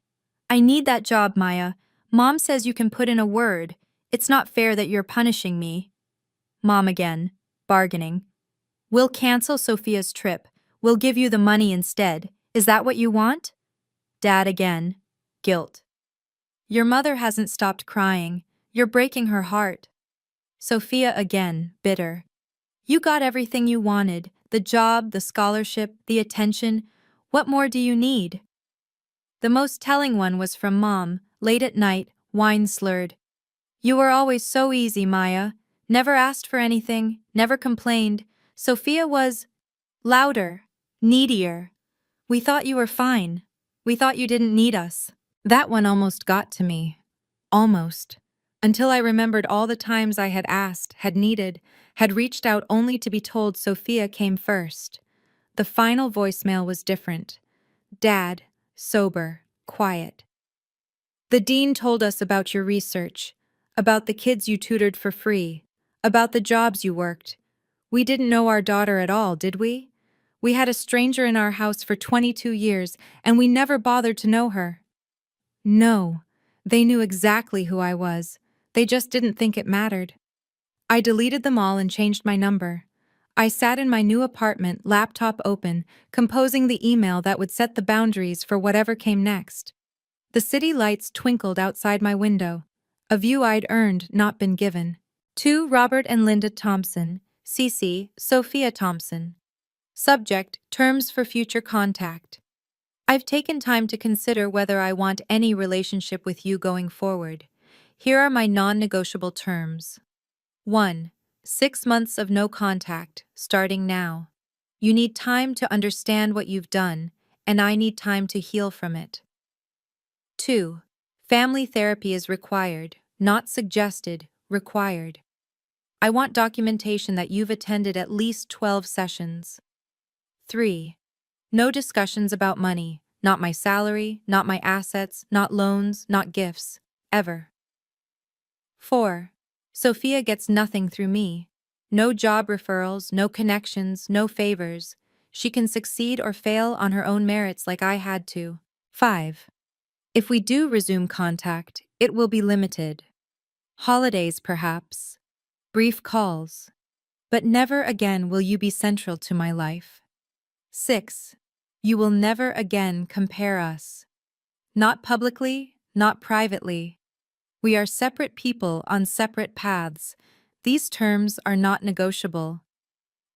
I need that job, Maya. Mom says you can put in a word. It's not fair that you're punishing me. Mom again, bargaining. We'll cancel Sophia's trip. We'll give you the money instead. Is that what you want? Dad again, guilt. Your mother hasn't stopped crying. You're breaking her heart. Sophia again, bitter. You got everything you wanted, the job, the scholarship, the attention. What more do you need? The most telling one was from Mom, late at night, wine-slurred. You were always so easy, Maya. Never asked for anything, never complained. Sophia was louder, needier. We thought you were fine. We thought you didn't need us. That one almost got to me. Almost. Until I remembered all the times I had asked, had needed, had reached out only to be told Sophia came first. The final voicemail was different. Dad, sober, quiet. The dean told us about your research, about the kids you tutored for free, about the jobs you worked. We didn't know our daughter at all, did we? We had a stranger in our house for 22 years, and we never bothered to know her. No, they knew exactly who I was. They just didn't think it mattered. I deleted them all and changed my number. I sat in my new apartment, laptop open, composing the email that would set the boundaries for whatever came next. The city lights twinkled outside my window, a view I'd earned, not been given. To Robert and Linda Thompson, CC, Sophia Thompson. Subject, terms for future contact. I've taken time to consider whether I want any relationship with you going forward. Here are my non-negotiable terms. 1. 6 months of no contact, starting now. You need time to understand what you've done, and I need time to heal from it. 2. Family therapy is required, not suggested, required. I want documentation that you've attended at least 12 sessions. 3. No discussions about money, not my salary, not my assets, not loans, not gifts, ever. 4. Sophia gets nothing through me. No job referrals, no connections, no favors. She can succeed or fail on her own merits like I had to. 5. If we do resume contact, it will be limited. Holidays, perhaps. Brief calls. But never again will you be central to my life. 6. You will never again compare us. Not publicly, not privately. We are separate people on separate paths. These terms are not negotiable.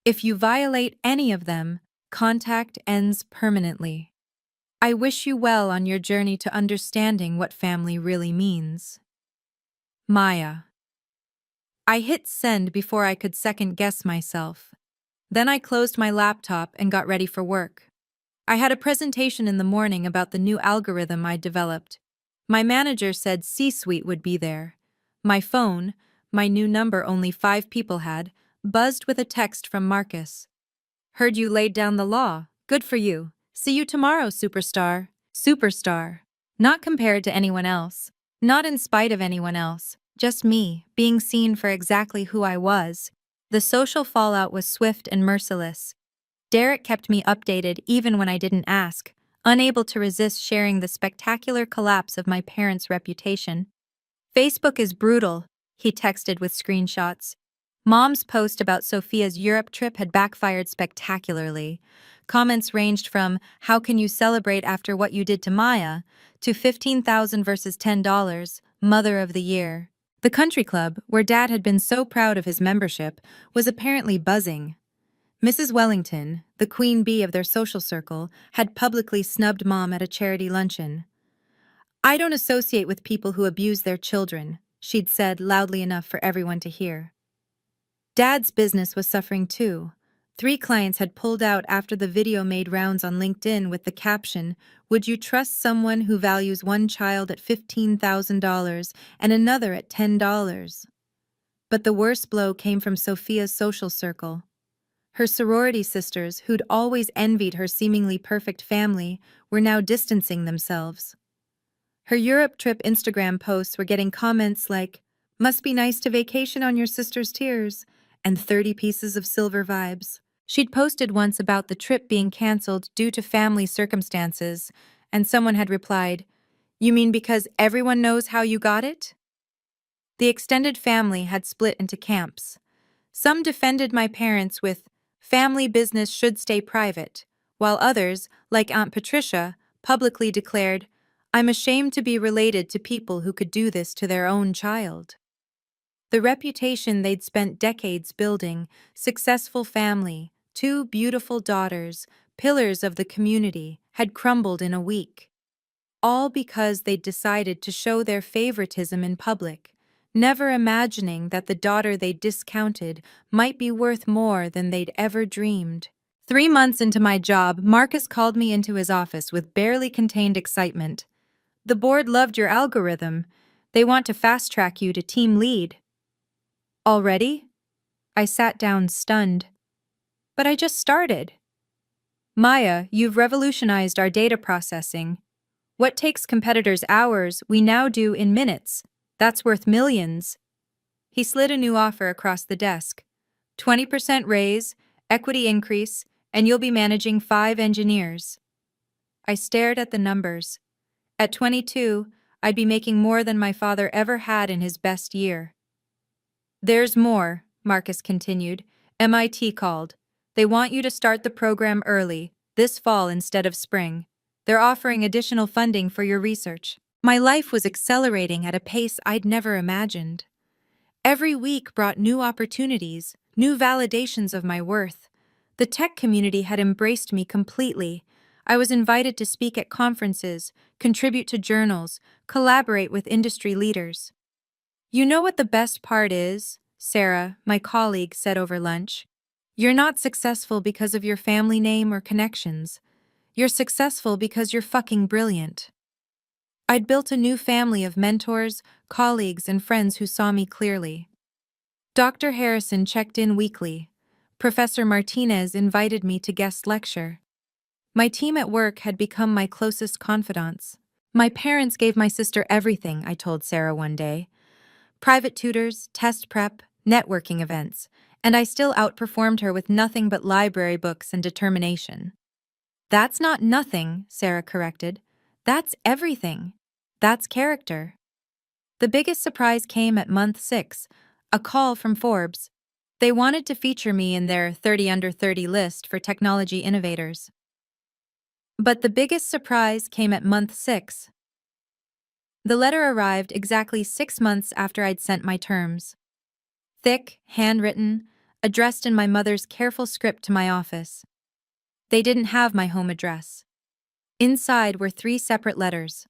If you violate any of them, contact ends permanently. I wish you well on your journey to understanding what family really means. Maya. I hit send before I could second-guess myself. Then I closed my laptop and got ready for work. I had a presentation in the morning about the new algorithm I'd developed. My manager said C-suite would be there. My phone, my new number only 5 people had, buzzed with a text from Marcus. Heard you laid down the law. Good for you. See you tomorrow, superstar. Superstar. Not compared to anyone else. Not in spite of anyone else. Just me, being seen for exactly who I was. The social fallout was swift and merciless. Derek kept me updated even when I didn't ask, unable to resist sharing the spectacular collapse of my parents' reputation. Facebook is brutal, he texted with screenshots. Mom's post about Sophia's Europe trip had backfired spectacularly. Comments ranged from, "How can you celebrate after what you did to Maya?" to "15,000 versus $10, Mother of the Year." The country club, where Dad had been so proud of his membership, was apparently buzzing. Mrs. Wellington, the queen bee of their social circle, had publicly snubbed Mom at a charity luncheon. "I don't associate with people who abuse their children," she'd said loudly enough for everyone to hear. Dad's business was suffering too. 3 clients had pulled out after the video made rounds on LinkedIn with the caption, "Would you trust someone who values one child at $15,000 and another at $10? But the worst blow came from Sophia's social circle. Her sorority sisters, who'd always envied her seemingly perfect family, were now distancing themselves. Her Europe trip Instagram posts were getting comments like, "Must be nice to vacation on your sister's tears," and 30 pieces of silver vibes. She'd posted once about the trip being canceled due to family circumstances, and someone had replied, "You mean because everyone knows how you got it?" The extended family had split into camps. Some defended my parents with, "Family business should stay private," while others, like Aunt Patricia, publicly declared, "I'm ashamed to be related to people who could do this to their own child." The reputation they'd spent decades building, successful family, 2 beautiful daughters, pillars of the community, had crumbled in a week. All because they'd decided to show their favoritism in public, never imagining that the daughter they discounted might be worth more than they'd ever dreamed. 3 months into my job, Marcus called me into his office with barely contained excitement. "The board loved your algorithm. They want to fast-track you to team lead." "Already?" I sat down stunned. "But I just started." "Maya, you've revolutionized our data processing. What takes competitors hours, we now do in minutes. That's worth millions." He slid a new offer across the desk. 20% raise, equity increase, and you'll be managing 5 engineers. I stared at the numbers. At 22, I'd be making more than my father ever had in his best year. "There's more," Marcus continued. "MIT called. They want you to start the program early, this fall instead of spring. They're offering additional funding for your research." My life was accelerating at a pace I'd never imagined. Every week brought new opportunities, new validations of my worth. The tech community had embraced me completely. I was invited to speak at conferences, contribute to journals, collaborate with industry leaders. "You know what the best part is?" Sarah, my colleague, said over lunch. "You're not successful because of your family name or connections. You're successful because you're fucking brilliant." I'd built a new family of mentors, colleagues, and friends who saw me clearly. Dr. Harrison checked in weekly. Professor Martinez invited me to guest lecture. My team at work had become my closest confidants. "My parents gave my sister everything," I told Sarah one day. "Private tutors, test prep, networking events, and I still outperformed her with nothing but library books and determination." "That's not nothing," Sarah corrected. "That's everything. That's character." The biggest surprise came at month 6, a call from Forbes. They wanted to feature me in their 30 under 30 list for technology innovators. But the biggest surprise came at month 6. The letter arrived exactly 6 months after I'd sent my terms. Thick, handwritten, addressed in my mother's careful script to my office. They didn't have my home address. Inside were 3 separate letters.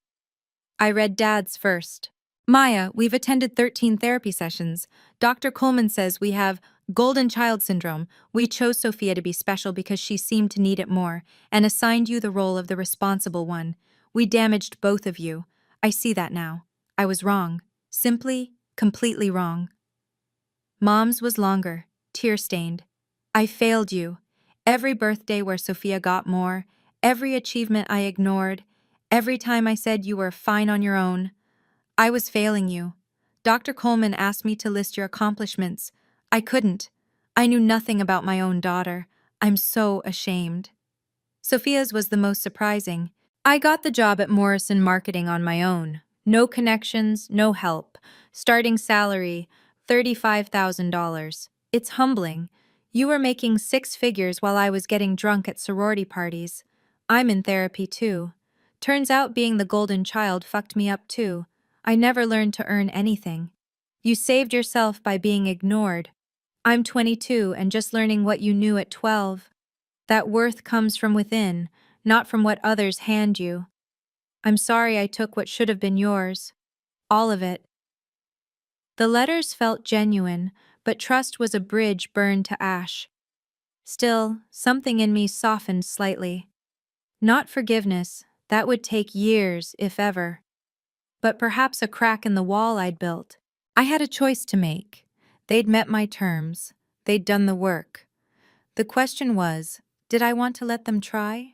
I read Dad's first. "Maya, we've attended 13 therapy sessions. Dr. Coleman says we have Golden child syndrome. We chose Sophia to be special because she seemed to need it more, and assigned you the role of the responsible one. We damaged both of you. I see that now. I was wrong. Simply, completely wrong. Mom's was longer, tear-stained. I failed you. Every birthday where Sophia got more, every achievement I ignored, every time I said you were fine on your own, I was failing you. Dr. Coleman asked me to list your accomplishments. I couldn't. I knew nothing about my own daughter. I'm so ashamed. Sophia's was the most surprising. I got the job at Morrison Marketing on my own. No connections, no help. Starting salary, $35,000. It's humbling. You were making six figures while I was getting drunk at sorority parties. I'm in therapy too. Turns out being the golden child fucked me up too. I never learned to earn anything. You saved yourself by being ignored. I'm 22 and just learning what you knew at 12. That worth comes from within, not from what others hand you. I'm sorry I took what should have been yours. All of it. The letters felt genuine, but trust was a bridge burned to ash. Still, something in me softened slightly. Not forgiveness, that would take years, if ever. But perhaps a crack in the wall I'd built. I had a choice to make. They'd met my terms. They'd done the work. The question was, did I want to let them try?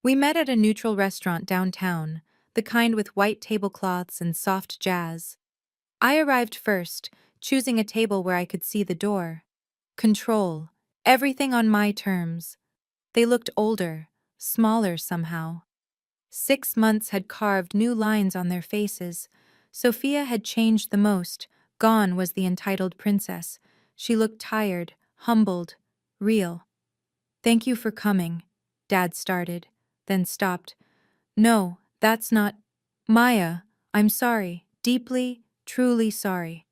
We met at a neutral restaurant downtown, the kind with white tablecloths and soft jazz. I arrived first, choosing a table where I could see the door. Control. Everything on my terms. They looked older, smaller somehow. 6 months had carved new lines on their faces. Sophia had changed the most. Gone was the entitled princess. She looked tired, humbled, real. "Thank you for coming," Dad started, then stopped. "No, that's not... Maya, I'm sorry, deeply, truly sorry."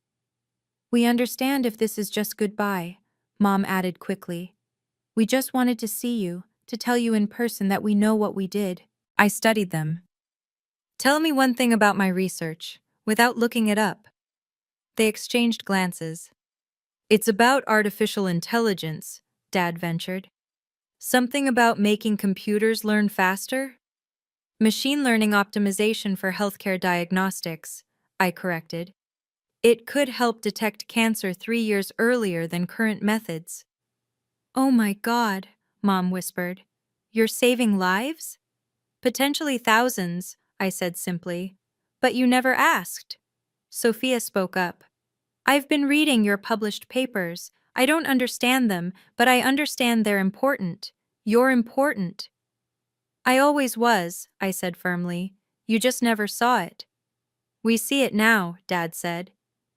"We understand if this is just goodbye," Mom added quickly. "We just wanted to see you, to tell you in person that we know what we did." I studied them. "Tell me one thing about my research, without looking it up." They exchanged glances. "It's about artificial intelligence," Dad ventured. "Something about making computers learn faster?" "Machine learning optimization for healthcare diagnostics," I corrected. "It could help detect cancer 3 years earlier than current methods." "Oh my God," Mom whispered. "You're saving lives?" "Potentially thousands," I said simply. "But you never asked." Sophia spoke up. "I've been reading your published papers. I don't understand them, but I understand they're important. You're important." "I always was," I said firmly. "You just never saw it." "We see it now," Dad said.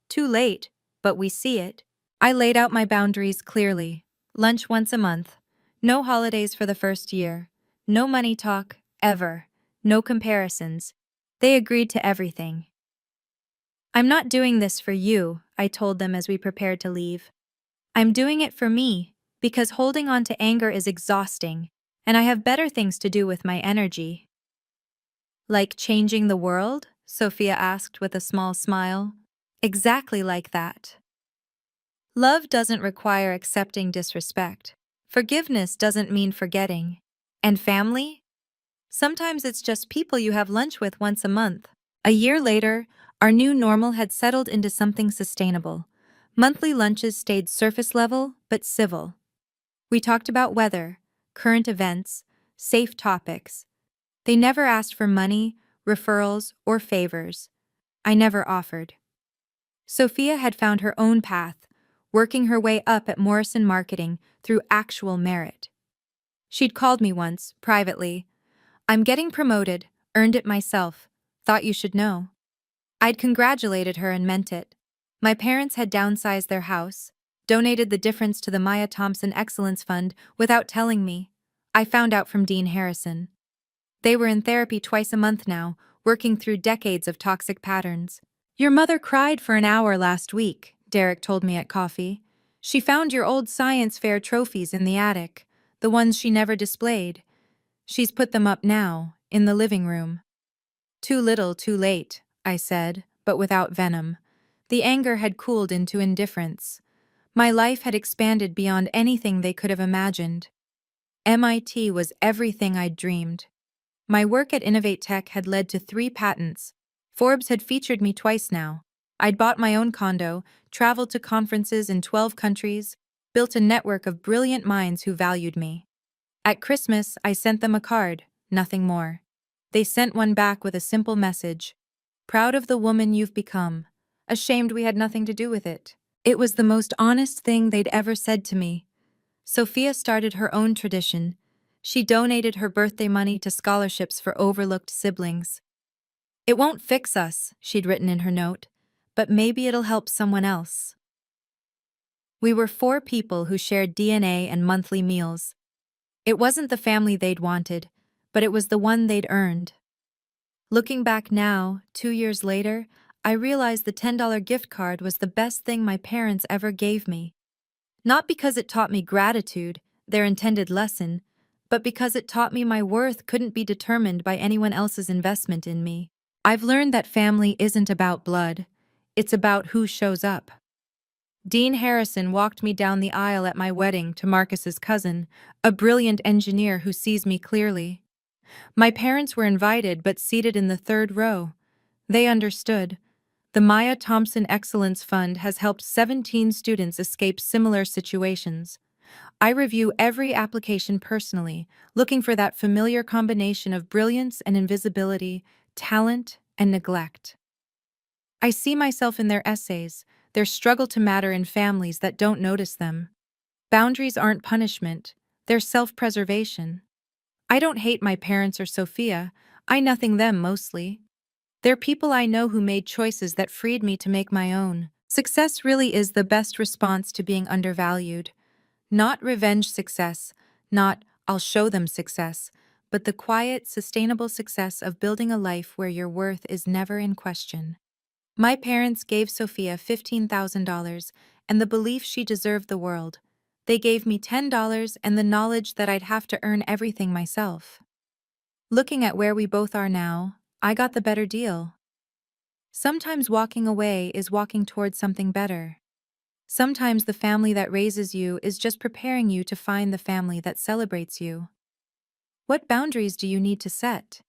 "Too late, but we see it." I laid out my boundaries clearly. Lunch once a month. No holidays for the first year. No money talk, ever. No comparisons. They agreed to everything. "I'm not doing this for you," I told them as we prepared to leave. "I'm doing it for me, because holding on to anger is exhausting, and I have better things to do with my energy." "Like changing the world?" Sophia asked with a small smile. "Exactly like that." Love doesn't require accepting disrespect. Forgiveness doesn't mean forgetting. And family? Sometimes it's just people you have lunch with once a month. A year later, our new normal had settled into something sustainable. Monthly lunches stayed surface level, but civil. We talked about weather, current events, safe topics. They never asked for money, referrals, or favors. I never offered. Sophia had found her own path, working her way up at Morrison Marketing through actual merit. She'd called me once, privately. "I'm getting promoted, earned it myself. Thought you should know." I'd congratulated her and meant it. My parents had downsized their house, donated the difference to the Maya Thompson Excellence Fund without telling me. I found out from Dean Harrison. They were in therapy twice a month now, working through decades of toxic patterns. "Your mother cried for an hour last week," Derek told me at coffee. "She found your old science fair trophies in the attic, the ones she never displayed. She's put them up now, in the living room." "Too little, too late," I said, but without venom. The anger had cooled into indifference. My life had expanded beyond anything they could have imagined. MIT was everything I'd dreamed. My work at Innovate Tech had led to 3 patents. Forbes had featured me twice now. I'd bought my own condo, traveled to conferences in 12 countries, built a network of brilliant minds who valued me. At Christmas, I sent them a card, nothing more. They sent one back with a simple message: proud of the woman you've become. Ashamed we had nothing to do with it. It was the most honest thing they'd ever said to me. Sophia started her own tradition. She donated her birthday money to scholarships for overlooked siblings. It won't fix us, she'd written in her note, but maybe it'll help someone else. We were 4 people who shared DNA and monthly meals. It wasn't the family they'd wanted, but it was the one they'd earned. Looking back now, 2 years later, I realized the $10 gift card was the best thing my parents ever gave me. Not because it taught me gratitude, their intended lesson, but because it taught me my worth couldn't be determined by anyone else's investment in me. I've learned that family isn't about blood, it's about who shows up. Dean Harrison walked me down the aisle at my wedding to Marcus's cousin, a brilliant engineer who sees me clearly. My parents were invited but seated in the 3rd row. They understood. The Maya Thompson Excellence Fund has helped 17 students escape similar situations. I review every application personally, looking for that familiar combination of brilliance and invisibility, talent and neglect. I see myself in their essays, their struggle to matter in families that don't notice them. Boundaries aren't punishment, they're self-preservation. I don't hate my parents or Sophia, I nothing them mostly. They're people I know who made choices that freed me to make my own. Success really is the best response to being undervalued. Not revenge success, not I'll show them success, but the quiet, sustainable success of building a life where your worth is never in question. My parents gave Sophia $15,000 and the belief she deserved the world. They gave me $10 and the knowledge that I'd have to earn everything myself. Looking at where we both are now, I got the better deal. Sometimes walking away is walking towards something better. Sometimes the family that raises you is just preparing you to find the family that celebrates you. What boundaries do you need to set?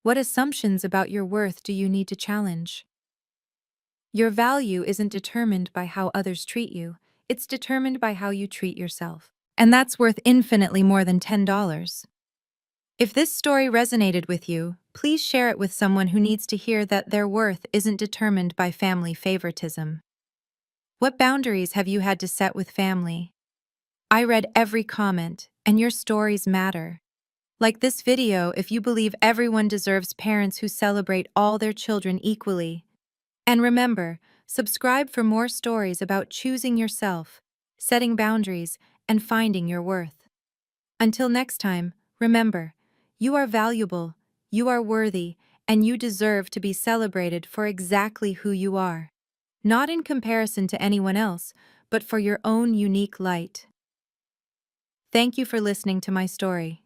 What assumptions about your worth do you need to challenge? Your value isn't determined by how others treat you, it's determined by how you treat yourself. And that's worth infinitely more than $10. If this story resonated with you, please share it with someone who needs to hear that their worth isn't determined by family favoritism. What boundaries have you had to set with family? I read every comment, and your stories matter. Like this video if you believe everyone deserves parents who celebrate all their children equally. And remember, subscribe for more stories about choosing yourself, setting boundaries, and finding your worth. Until next time, remember, you are valuable, you are worthy, and you deserve to be celebrated for exactly who you are. Not in comparison to anyone else, but for your own unique light. Thank you for listening to my story.